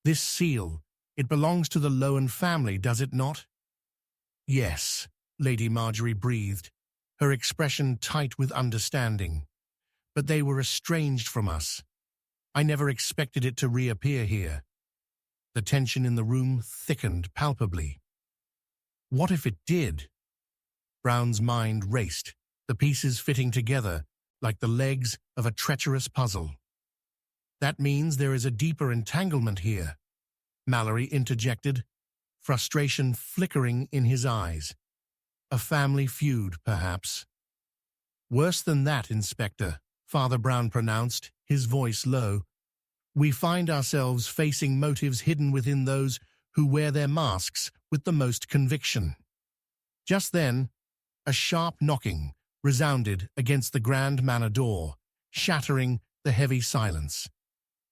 "This seal, it belongs to the Lowen family, does it not?" "Yes," Lady Marjorie breathed, her expression tight with understanding. "But they were estranged from us. I never expected it to reappear here." The tension in the room thickened palpably. What if it did? Brown's mind raced, the pieces fitting together like the legs of a treacherous puzzle. "That means there is a deeper entanglement here," Mallory interjected, frustration flickering in his eyes. "A family feud, perhaps." "Worse than that, Inspector," Father Brown pronounced, his voice low. "We find ourselves facing motives hidden within those who wear their masks with the most conviction." Just then, a sharp knocking resounded against the Grand Manor door, shattering the heavy silence.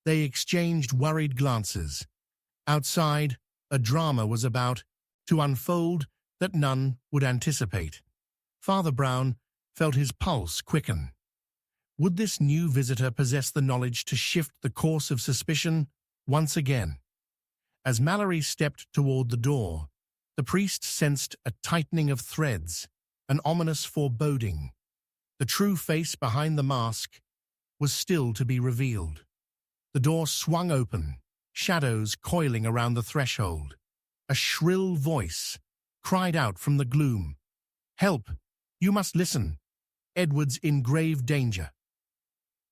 They exchanged worried glances. Outside, a drama was about to unfold that none would anticipate. Father Brown felt his pulse quicken. Would this new visitor possess the knowledge to shift the course of suspicion, once again. As Mallory stepped toward the door, the priest sensed a tightening of threads, an ominous foreboding. The true face behind the mask was still to be revealed. The door swung open, shadows coiling around the threshold. A shrill voice cried out from the gloom, "Help! You must listen! Edward's in grave danger."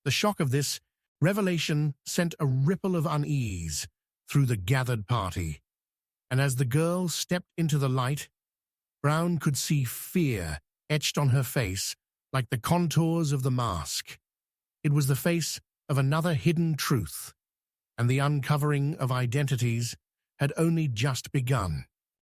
The shock of this revelation sent a ripple of unease through the gathered party, and as the girl stepped into the light, Brown could see fear etched on her face like the contours of the mask. It was the face of another hidden truth, and the uncovering of identities had only just begun.